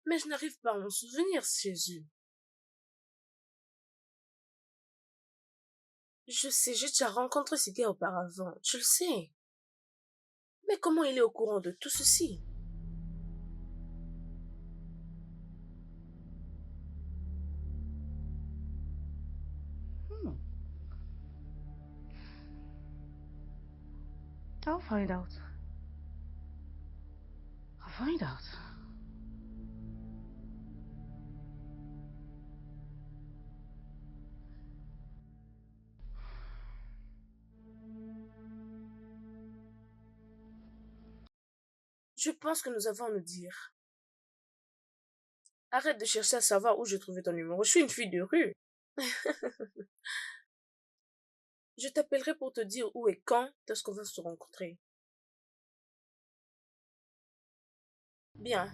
Mais je n'arrive pas à m'en souvenir, Jésus. Je sais, j'ai déjà rencontré ce gars auparavant, tu le sais. Mais comment il est au courant de tout ceci? I'll find out. I'll find out. Je pense que nous avons à nous dire. Arrête de chercher à savoir où j'ai trouvé ton numéro. Je suis une fille de rue. Je t'appellerai pour te dire où et quand est-ce qu'on va se rencontrer. Bien.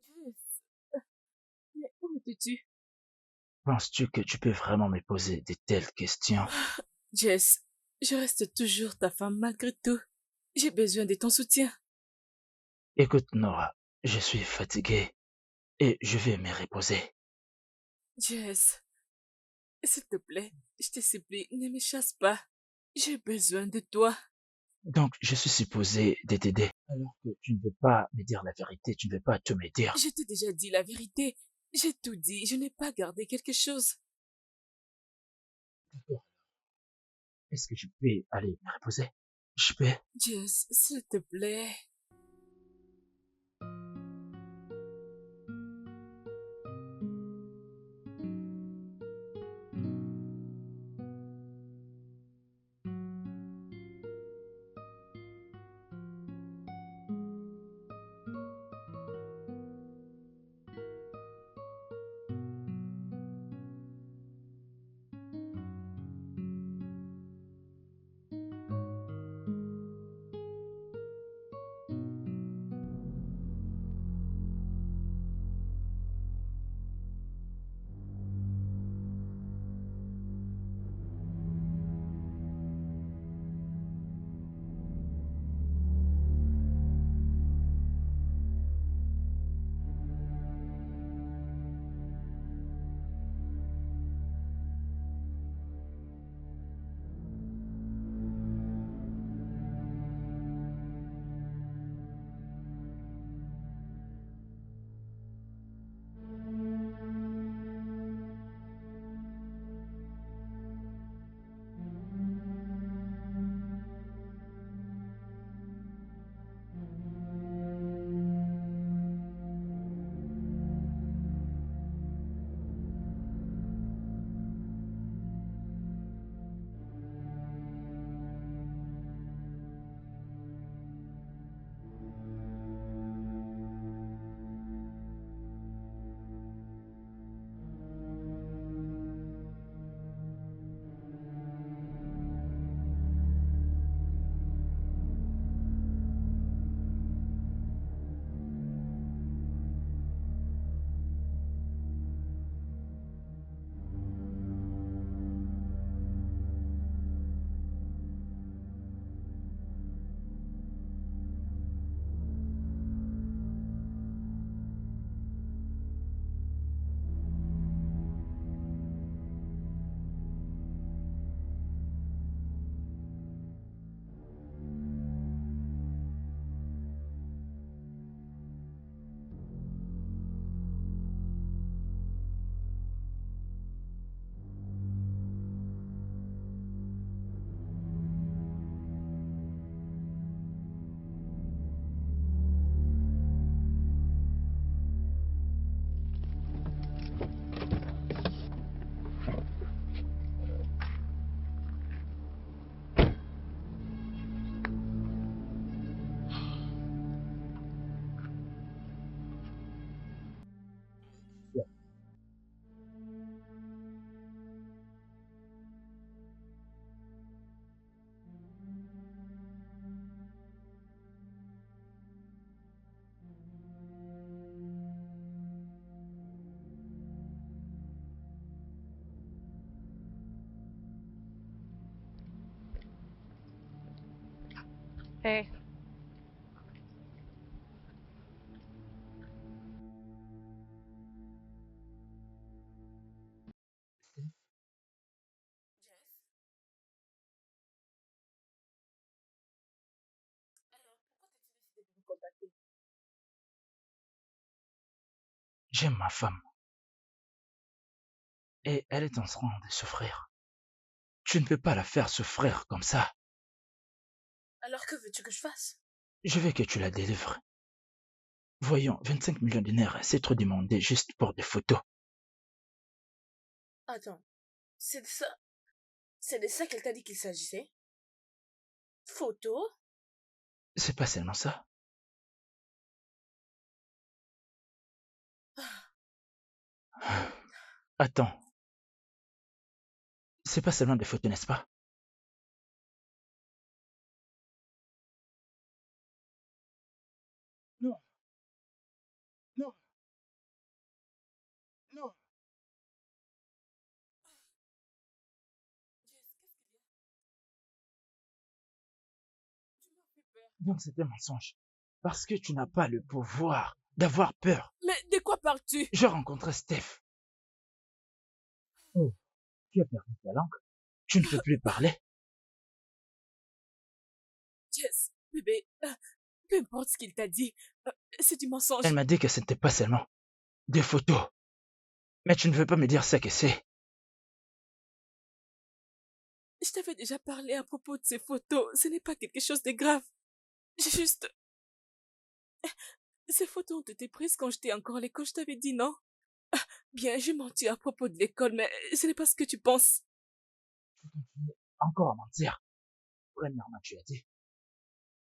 Jess, mais où étais-tu? Penses-tu que tu peux vraiment me poser de telles questions? Jess, je reste toujours ta femme malgré tout. J'ai besoin de ton soutien. Écoute, Nora, je suis fatigué et je vais me reposer. Jess, s'il te plaît, je te supplie, ne me chasse pas. J'ai besoin de toi. Donc, je suis supposé de t'aider. Alors que tu ne veux pas me dire la vérité, tu ne veux pas tout me dire. Je t'ai déjà dit la vérité. J'ai tout dit. Je n'ai pas gardé quelque chose. D'accord. Est-ce que je peux aller me reposer? Je peux. Jess, s'il te plaît. Hey. Alors, pourquoi t'as-tu décidé de me contacter? J'aime ma femme et elle est en train de souffrir. Tu ne peux pas la faire souffrir comme ça. Alors, que veux-tu que je fasse? Je veux que tu la délivres. Voyons, 25 millions de dinars, c'est trop demandé juste pour des photos. Attends, c'est de ça qu'elle t'a dit qu'il s'agissait? Photo? C'est pas seulement ça. Attends, c'est pas seulement des photos, n'est-ce pas? Non, non, non. Donc c'est un mensonge. Parce que tu n'as pas le pouvoir d'avoir peur. Mais de quoi parles-tu? Je rencontrais Steph. Oh, tu as perdu ta langue. Tu ne peux plus parler. Jess, bébé, peu importe ce qu'il t'a dit, c'est du mensonge. Elle m'a dit que ce n'était pas seulement des photos. Mais tu ne veux pas me dire ce que c'est. Je t'avais déjà parlé à propos de ces photos. Ce n'est pas quelque chose de grave. J'ai juste... Ces photos ont été prises quand j'étais encore à l'école, je t'avais dit, non? Bien, j'ai menti à propos de l'école, mais ce n'est pas ce que tu penses. Tu continues encore à mentir. Premièrement, tu as dit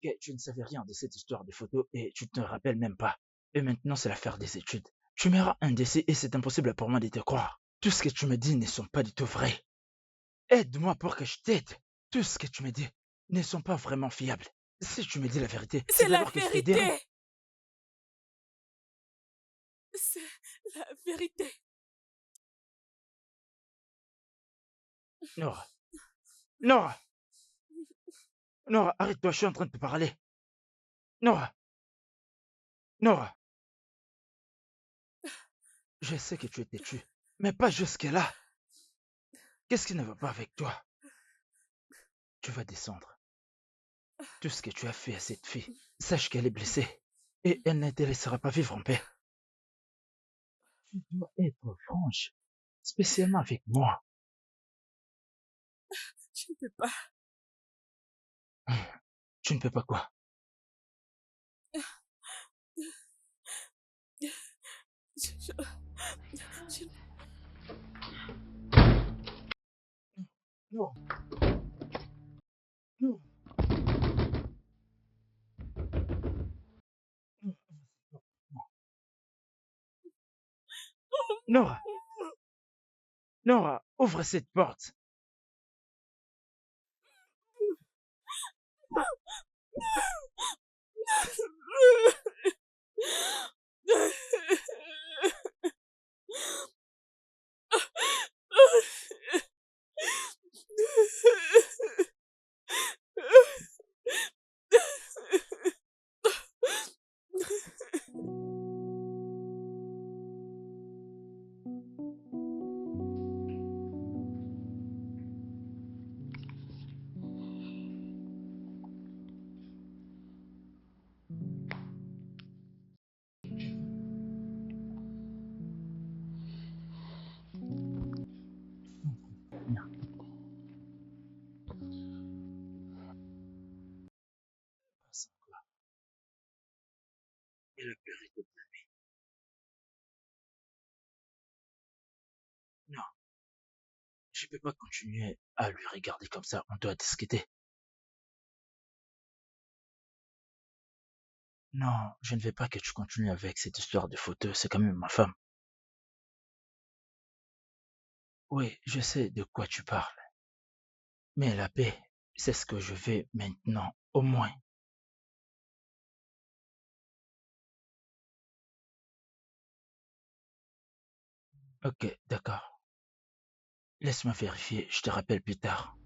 que tu ne savais rien de cette histoire de photos et tu ne te rappelles même pas. Et maintenant, c'est l'affaire des études. Tu m'auras un décès et c'est impossible pour moi de te croire. Tout ce que tu me dis ne sont pas du tout vrais. Aide-moi pour que je t'aide. Tout ce que tu me dis ne sont pas vraiment fiables. Si tu me dis la vérité, C'est la d'abord que je t'aiderai. vérité! C'est la vérité. Nora. Nora. Nora, arrête-toi, je suis en train de te parler. Nora. Nora. Je sais que tu es têtu, mais pas jusque-là. Qu'est-ce qui ne va pas avec toi? Tu vas descendre. Tout ce que tu as fait à cette fille, sache qu'elle est blessée et elle ne te laissera pas vivre en paix. Tu dois être franche, spécialement avec moi. Je ne peux pas. Tu ne peux pas quoi? Je- Non. Non. Nora. Nora, ouvre cette porte. Elle a pleuré toute la nuit. Non, je peux pas continuer à lui regarder comme ça. On doit discuter. Non, je ne veux pas que tu continues avec cette histoire de photos. C'est quand même ma femme. Oui, je sais de quoi tu parles. Mais la paix, c'est ce que je veux maintenant, au moins. Ok, d'accord. Laisse-moi vérifier, je te rappelle plus tard.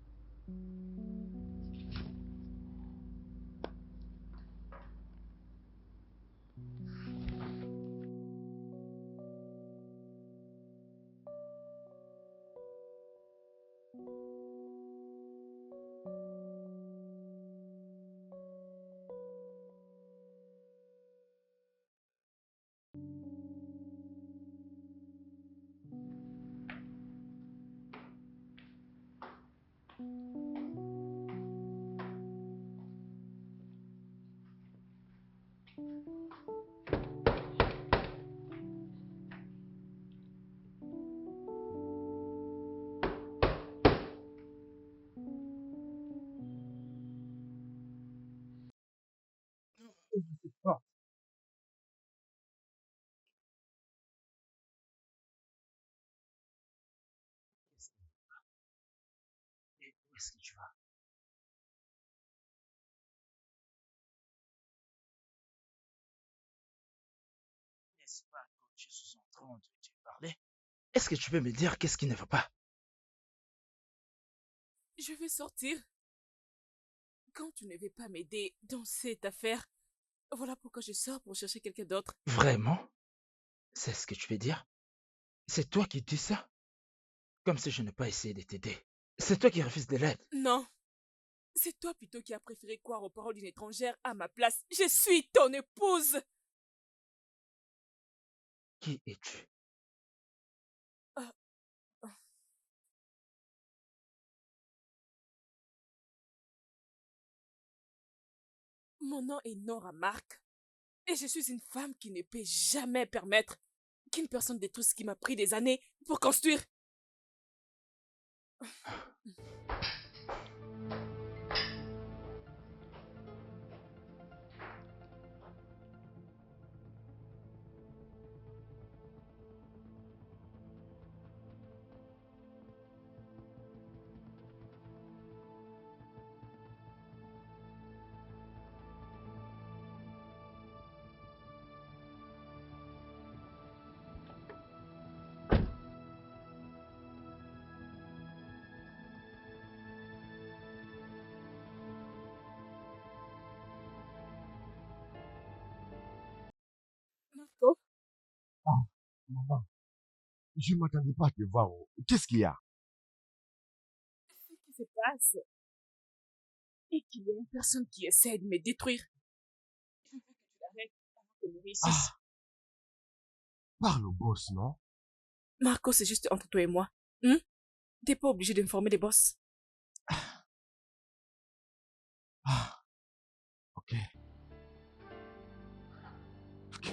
est-ce que tu vas? N'est-ce pas quand je suis en train de te parler? Est-ce que tu peux me dire qu'est-ce qui ne va pas? Je veux sortir. Quand tu ne veux pas m'aider dans cette affaire, voilà pourquoi je sors pour chercher quelqu'un d'autre. Vraiment? C'est ce que tu veux dire? C'est toi qui dis ça? Comme si je n'ai pas essayé de t'aider. C'est toi qui refuses de l'aide. Non, c'est toi plutôt qui as préféré croire aux paroles d'une étrangère à ma place. Je suis ton épouse. Qui es-tu? Ah, ah. Mon nom est Nora Mark et je suis une femme qui ne peut jamais permettre qu'une personne détruise ce qui m'a pris des années pour construire. Marco, Ah, maman, je ne m'attendais pas à te voir. Oh. Qu'est-ce qu'il y a? ce qui se passe est qu'il y a une personne qui essaie de me détruire. Je veux que tu l'arrêtes avant qu'elle ne réussisse. Ah, parle au boss, non? Marco, c'est juste entre toi et moi. Hein? T'es pas obligé d'informer les boss. Ah, ok. Ok.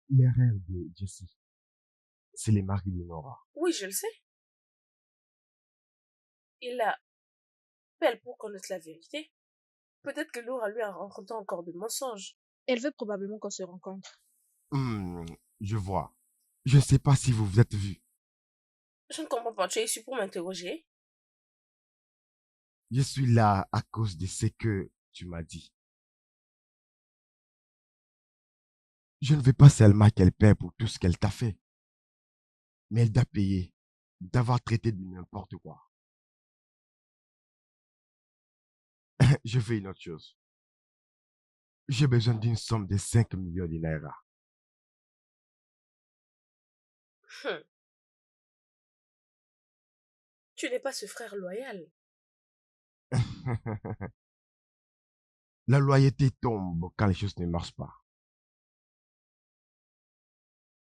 Les rêves de Jessie, c'est les marques de Nora. Oui, je le sais. Il l'appelle pour connaître la vérité. Peut-être que Laura lui a rencontré encore des mensonges. Elle veut probablement qu'on se rencontre. Hmm, je vois. Je ne sais pas si vous vous êtes vus. Je ne comprends pas. Tu es ici pour m'interroger? Je suis là à cause de ce que tu m'as dit. Je ne veux pas seulement qu'elle paie pour tout ce qu'elle t'a fait, mais elle doit payer d'avoir traité de n'importe quoi. Je veux une autre chose. J'ai besoin d'une somme de 5 millions de naira. Hum, Tu n'es pas ce frère loyal. La loyauté tombe quand les choses ne marchent pas.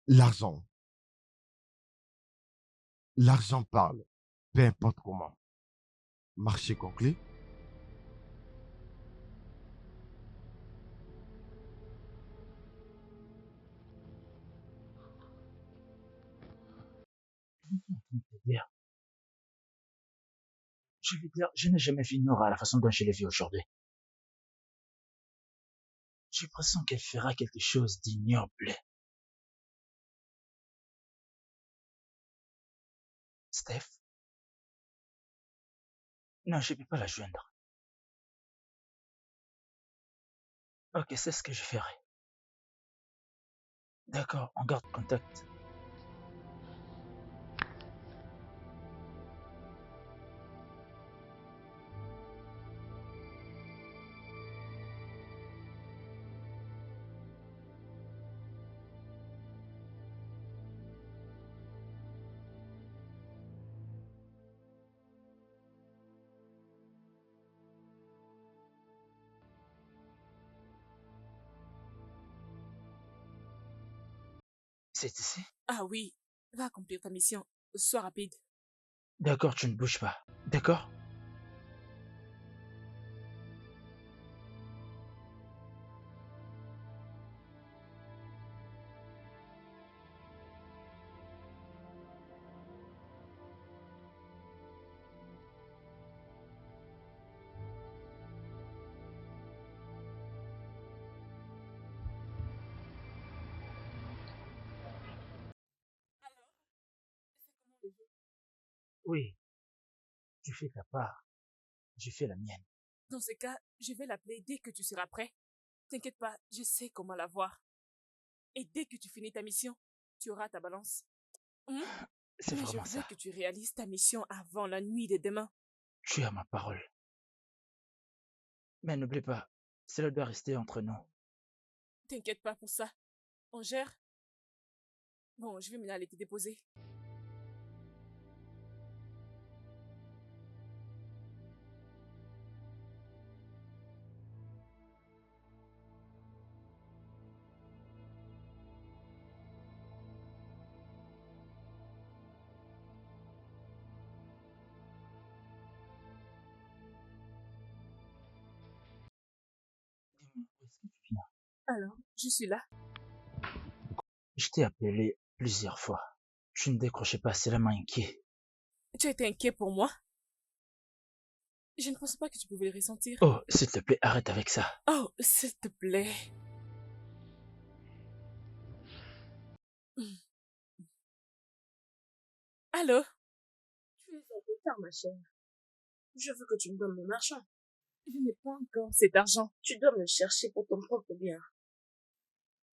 L'argent. L'argent parle, peu importe comment. Marché conclu. C'est-à-dire, je veux dire, je n'ai jamais vu Nora à la façon dont je l'ai vue aujourd'hui. J'ai l'impression qu'elle fera quelque chose d'ignoble. Steph? Non, je ne peux pas la joindre. Ok, c'est ce que je ferai. D'accord, on garde contact. C'est ici? Ah oui, va accomplir ta mission. Sois rapide. D'accord, tu ne bouges pas. D'accord? Oui, tu fais ta part. Je fais la mienne. Dans ce cas, je vais l'appeler dès que tu seras prêt. T'inquiète pas, je sais comment la voir. Et dès que tu finis ta mission, tu auras ta balance. C'est Mais je vraiment veux ça. que tu réalises ta mission avant la nuit de demain. Tu as ma parole. Mais n'oublie pas, cela doit rester entre nous. T'inquiète pas pour ça. On gère. Bon, je vais maintenant aller te déposer. Dis-moi, où est-ce que tu viens? Alors, je suis là. Je t'ai appelé plusieurs fois. Tu ne décrochais pas, cela m'a inquiet. Tu étais inquiet pour moi? Je ne pensais pas que tu pouvais le ressentir. Oh, s'il te plaît, arrête avec ça. Oh, s'il te plaît. Allô? Tu es en retard, ma chère. Je veux que tu me donnes mon argent. Je n'ai pas encore cet argent. Tu dois me le chercher pour ton propre bien.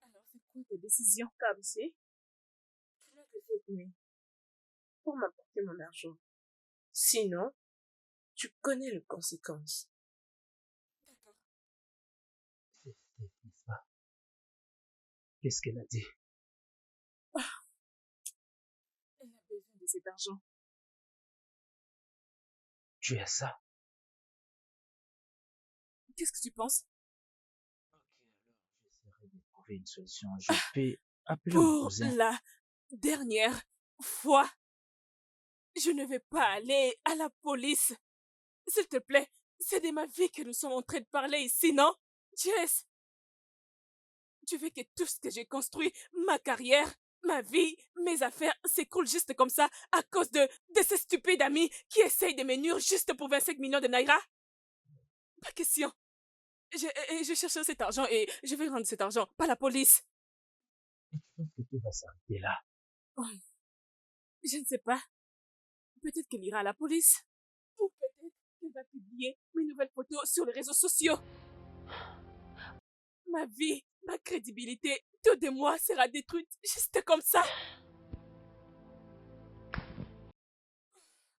Alors, c'est quoi ta décision? Comme si tu n'as que cette nuit pour m'apporter mon argent. Sinon, tu connais les conséquences. D'accord. C'est Steph, n'est-ce pas? Qu'est-ce qu'elle a dit? Elle a besoin de cet argent. Tu as ça? Qu'est-ce que tu penses? Ok, alors j'essaierai de trouver une solution. Je vais appeler mon Pour cousin. la dernière fois, je ne vais pas aller à la police. S'il te plaît, c'est de ma vie que nous sommes en train de parler ici, non? Jess, tu veux que tout ce que j'ai construit, ma carrière, ma vie, mes affaires, s'écroulent juste comme ça à cause de ces stupides amis qui essayent de me nuire juste pour 25 millions de naira? Pas question. Je cherche cet argent et je vais rendre cet argent, pas la police. Et tu penses que tout va s'arrêter là? Oh, je ne sais pas. Peut-être qu'elle ira à la police. Ou peut-être qu'elle va publier mes nouvelles photos sur les réseaux sociaux. Ma vie, ma crédibilité, tout de moi sera détruite juste comme ça.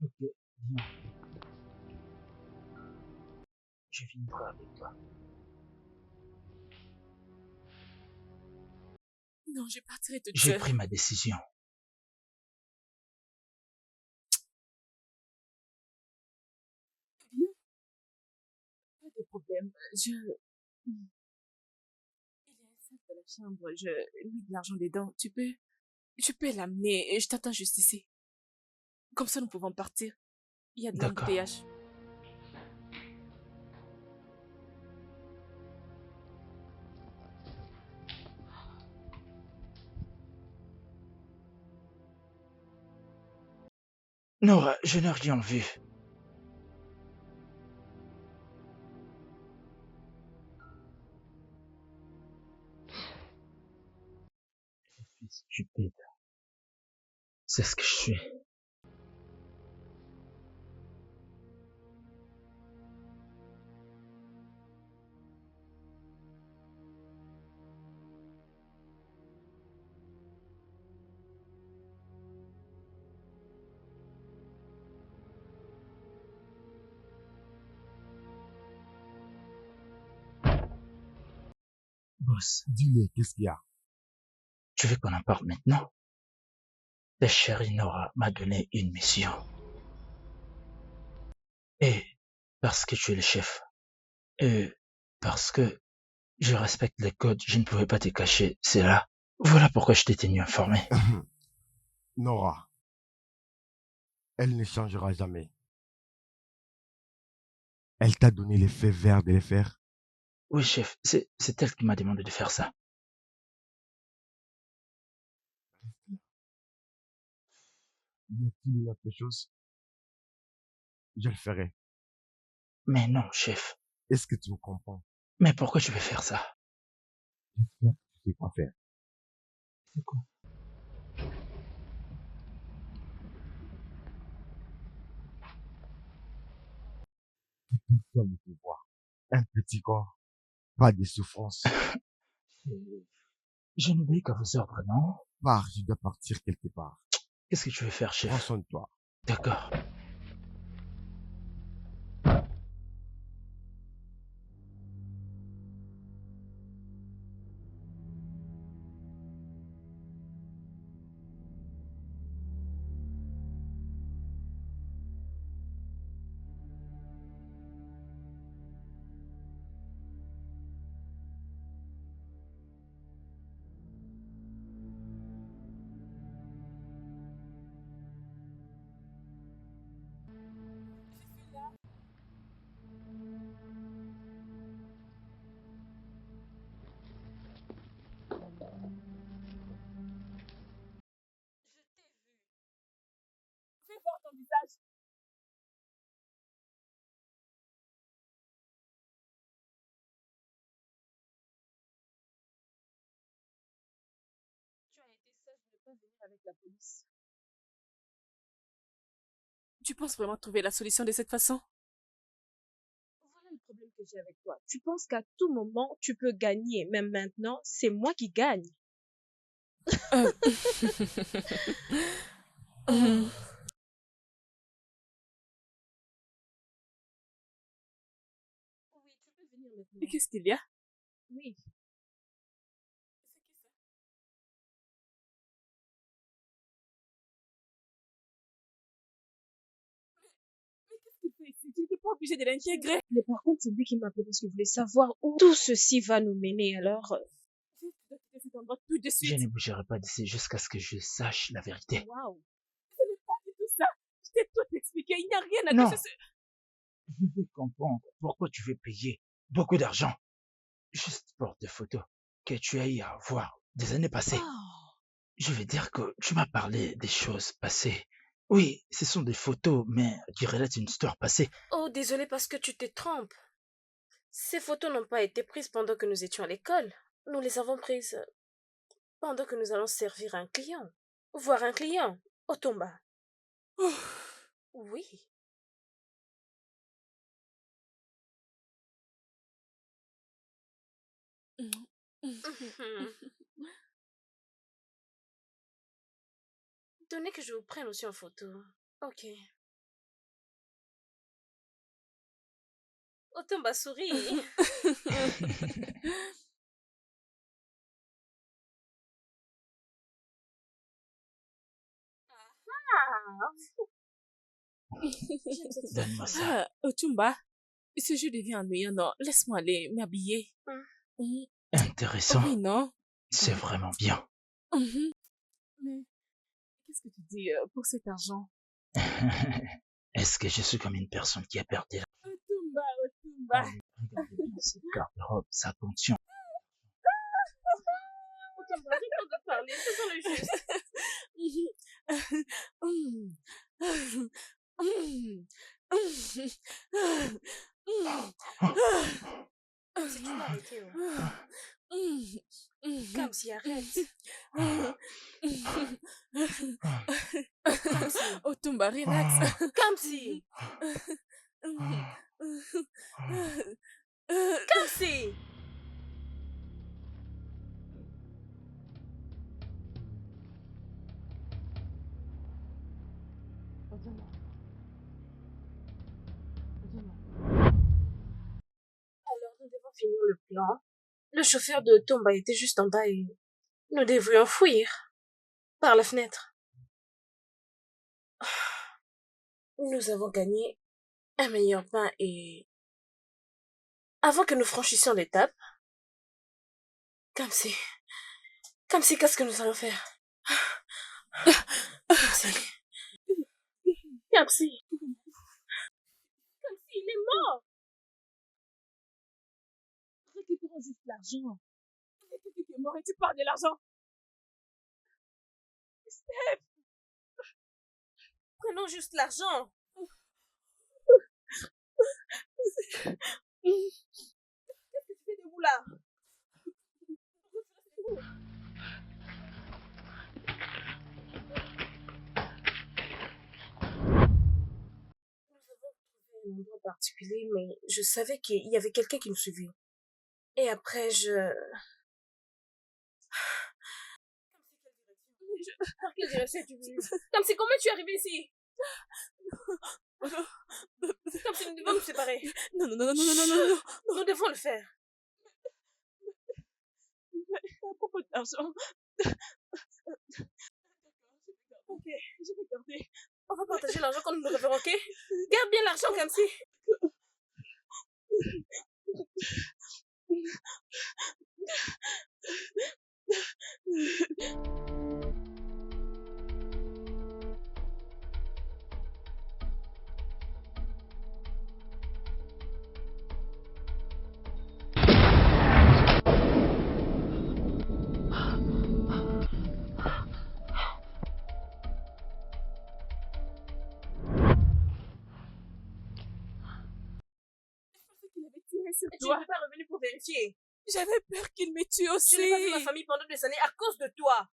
Ok, viens. Je viendrai avec toi. Non, je partirai toute J'ai seule. pris ma décision. Bien. Pas de problème. Il y a un sac dans la chambre. Je mets de l'argent dedans. Tu peux l'amener. Je t'attends juste ici. Comme ça, nous pouvons partir. Il y a de D'accord. l'embouteillage. Nora, je n'ai rien vu. Je suis stupide. C'est ce que je suis. Boss, Dis-le, qu'est-ce qu'il y a? tu veux qu'on en parle maintenant? Ta chérie Nora m'a donné une mission. Et parce que tu es le chef, et parce que je respecte les codes, je ne pouvais pas te cacher cela. Voilà pourquoi je t'ai tenu informé. Nora, elle ne changera jamais. Elle t'a donné les faits verts de les faire. Oui, chef, c'est elle qui m'a demandé de faire ça. Y a-t-il une autre chose? Je le ferai. Mais non, chef. Est-ce que tu me comprends? Mais pourquoi tu veux faire ça? J'espère que tu sais quoi faire. C'est quoi? Personne ne te voit. Un petit corps, pas de souffrance. Je n'obéis qu'à vos ordres, non? Pars, je dois partir quelque part. Qu'est-ce que tu veux faire, Prends chef? soin de toi. D'accord. Fais voir ton visage. Tu as été sage de ne pas venir avec la police. Tu penses vraiment trouver la solution de cette façon? Voilà le problème que j'ai avec toi. Tu penses qu'à tout moment, tu peux gagner. Même maintenant, c'est moi qui gagne. Oui, tu peux venir Et maintenant. qu'est-ce qu'il y a? Oui. Mais qu'est-ce qu'il fait ici? Tu n'étais pas obligé de l'intégrer. Mais par contre, c'est lui qui m'a appelé parce qu'il voulait savoir où tout ceci va nous mener. Alors, Tu dois quitter cet endroit tout de Je suite. ne bougerai pas d'ici jusqu'à ce que je sache la vérité. waouh. Ce n'est pas du tout ça. Je t'ai tout expliqué. Il n'y a rien à Non. cacher. Je veux comprendre pourquoi tu veux payer beaucoup d'argent juste pour des photos que tu as eu à voir des années passées. Oh. Je veux dire que tu m'as parlé des choses passées. Oui, ce sont des photos, mais qui relatent une histoire passée. Oh, désolé parce que tu te trompes. Ces photos n'ont pas été prises pendant que nous étions à l'école. Nous les avons prises pendant que nous allons servir un client. Voir un client. Au Tomba. Oui. Donnez que je vous prenne aussi en photo. Ok. Otomba sourit. Donne-moi ça. Otumba, ce jeu devient ennuyant, non? Laisse-moi aller m'habiller. Oui, Intéressant. non? C'est vraiment bien. Mais qu'est-ce que tu dis pour cet argent? Est-ce que je suis comme une personne qui a perdu la... Otumba. Regardez bien cette garde-robe, sa tension. Otomba, arrête de parler, faisons le juste. Si tu veux arrêter, comme si arrête. Otumba, relax. Comme si. Comme si. Alors nous devons finir le plan. Le chauffeur de Tomba était juste en bas et nous devrions fuir par la fenêtre. Nous avons gagné un meilleur pain et avant que nous franchissions l'étape, comme si Kamsi, qu'est-ce que nous allons faire? Kamsi. Kamsi. Kamsi, il est mort. Récupérons juste l'argent. Quelqu'un qui est mort et tu parles de l'argent. Steph, Prenons juste l'argent. qu'est-ce que tu fais debout là? Un endroit particulier, mais je savais qu'il y avait quelqu'un qui nous suivait. Et après, Par quelle direction tu veux? Comme si, comment tu es arrivé ici? Comme si nous devons nous séparer. Non, non, non, non, non, non, non, non. Nous devons le faire. À propos d'argent. Ok, je vais garder. On va partager l'argent quand nous nous reverrons, ok? Garde bien l'argent, comme si. Qu'il avait tiré sur Et tu toi. n'es pas revenu pour vérifier. J'avais peur qu'il me tue aussi. Je n'ai pas vu ma famille pendant des années à cause de toi.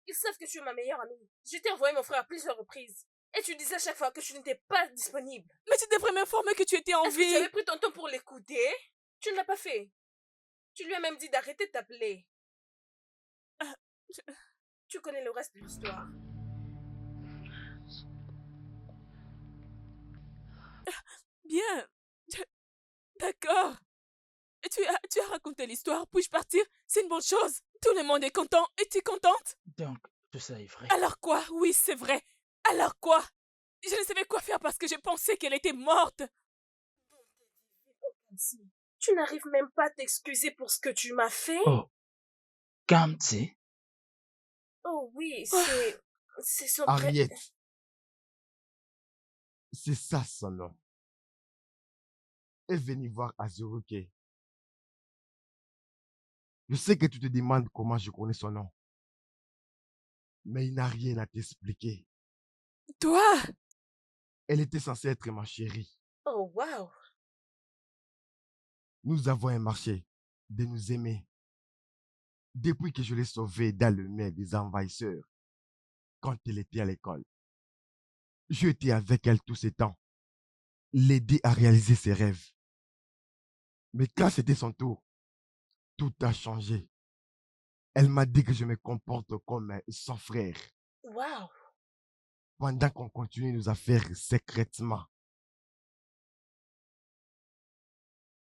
Ils savent que tu es ma meilleure amie. Je t'ai envoyé mon frère à plusieurs reprises. Et tu disais à chaque fois que tu n'étais pas disponible. Mais tu devrais m'informer que tu étais en Est-ce que vie. tu avais pris ton temps pour l'écouter? Tu ne l'as pas fait. Tu lui as même dit d'arrêter de t'appeler. Tu connais le reste de l'histoire. Bien. D'accord. Tu as raconté l'histoire. Puis-je partir? C'est une bonne chose. Tout le monde est content. Es-tu contente? Donc, tout ça est vrai. Alors quoi? Oui, c'est vrai. Alors quoi? Je ne savais quoi faire parce que je pensais qu'elle était morte. Tu n'arrives même pas à t'excuser pour ce que tu m'as fait? Oh, Kamsi, Oh oui, c'est son Harriet. C'est ça son nom. Elle est venue voir Azuruke. Je sais que tu te demandes comment je connais son nom. Mais il n'a rien à t'expliquer. Toi? Elle était censée être ma chérie. Oh wow. Nous avons un marché de nous aimer. Depuis que je l'ai sauvée dans le main des envahisseurs, quand elle était à l'école. Je étais avec elle tout ce temps, l'aider à réaliser ses rêves. Mais quand c'était son tour, tout a changé. Elle m'a dit que je me comporte comme son frère. Wow. Pendant qu'on continue nos affaires secrètement.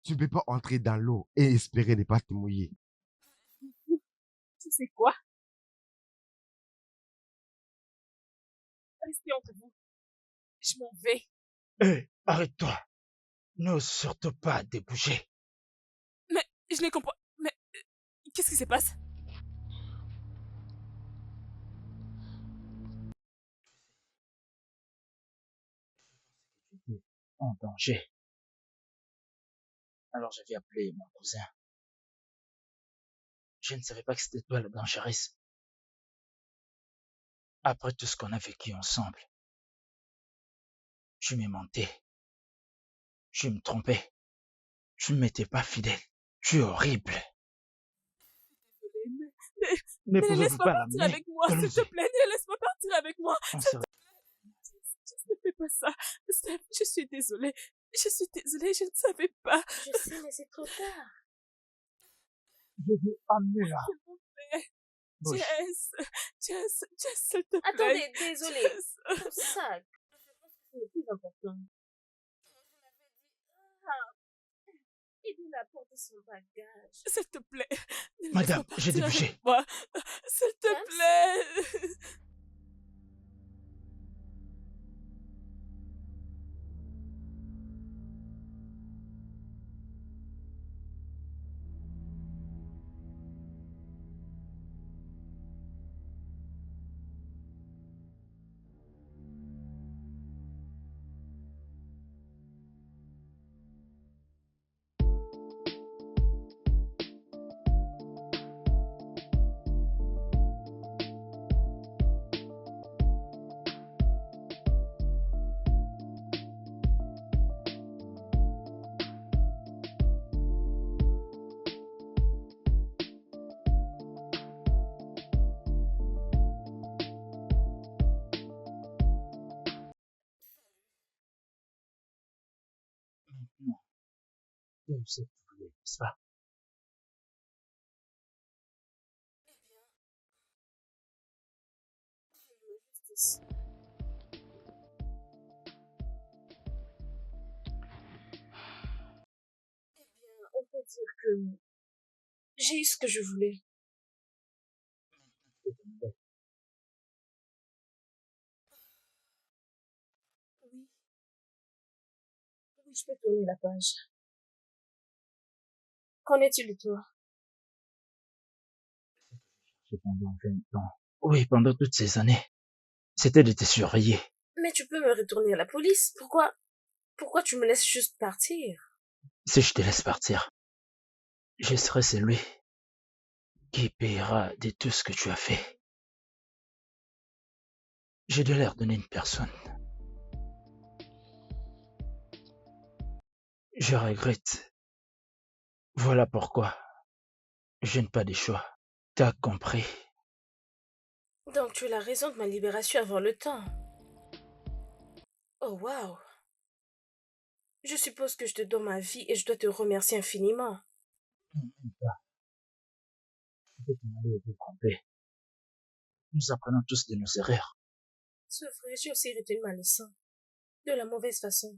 Tu ne peux pas entrer dans l'eau et espérer ne pas te mouiller. Tu sais quoi? Restez entre vous. Je m'en vais. hé, arrête-toi. N'ose surtout pas débouger. Mais je ne comprends. Mais qu'est-ce qui se passe? En danger. Alors j'avais appelé mon cousin. Je ne savais pas que c'était toi la dangeresse. Après tout ce qu'on a vécu ensemble, tu m'es menti. Tu me trompais. Tu ne m'étais pas fidèle. Tu es horrible. Ne Mais pouvez-vous laisse-moi pas partir l'amener? avec moi, s'il Allons-y. te plaît. Laisse-moi partir avec moi. On se Ne fais pas ça. Steph, je suis désolée. Je suis désolée, je ne savais pas. Je sais, mais c'est trop tard. Je vais amener là. S'il vous plaît. Bouge. Jess, s'il te plaît. Attendez, désolé. Jess. Ton sac. C'est le plus important. Aide-la à porter son bagage. S'il te plaît. Madame, laisse-moi j'ai partir débouché. avec moi. S'il te Merci. plaît. Tu as eu ce que tu voulais, n'est-ce pas? Justice. On peut dire que j'ai eu ce que je voulais. Oui, oui, je peux tourner la page. Qu'en est-il de toi? Pendant 20 ans. Oui, pendant toutes ces années. C'était de te surveiller. Mais tu peux me retourner à la police. Pourquoi tu me laisses juste partir? Si je te laisse partir, je serai celui qui payera de tout ce que tu as fait. Je dois leur donner une personne. Je regrette. Voilà pourquoi je n'ai pas de choix. T'as compris? Donc tu as la raison de ma libération avant le temps. Oh waouh! Je suppose que je te dois ma vie et je dois te remercier infiniment. Non, même pas. Tu peux t'en aller et te tromper. Nous apprenons tous de nos erreurs. C'est vrai, j'ai aussi retenu ma leçon. De la mauvaise façon.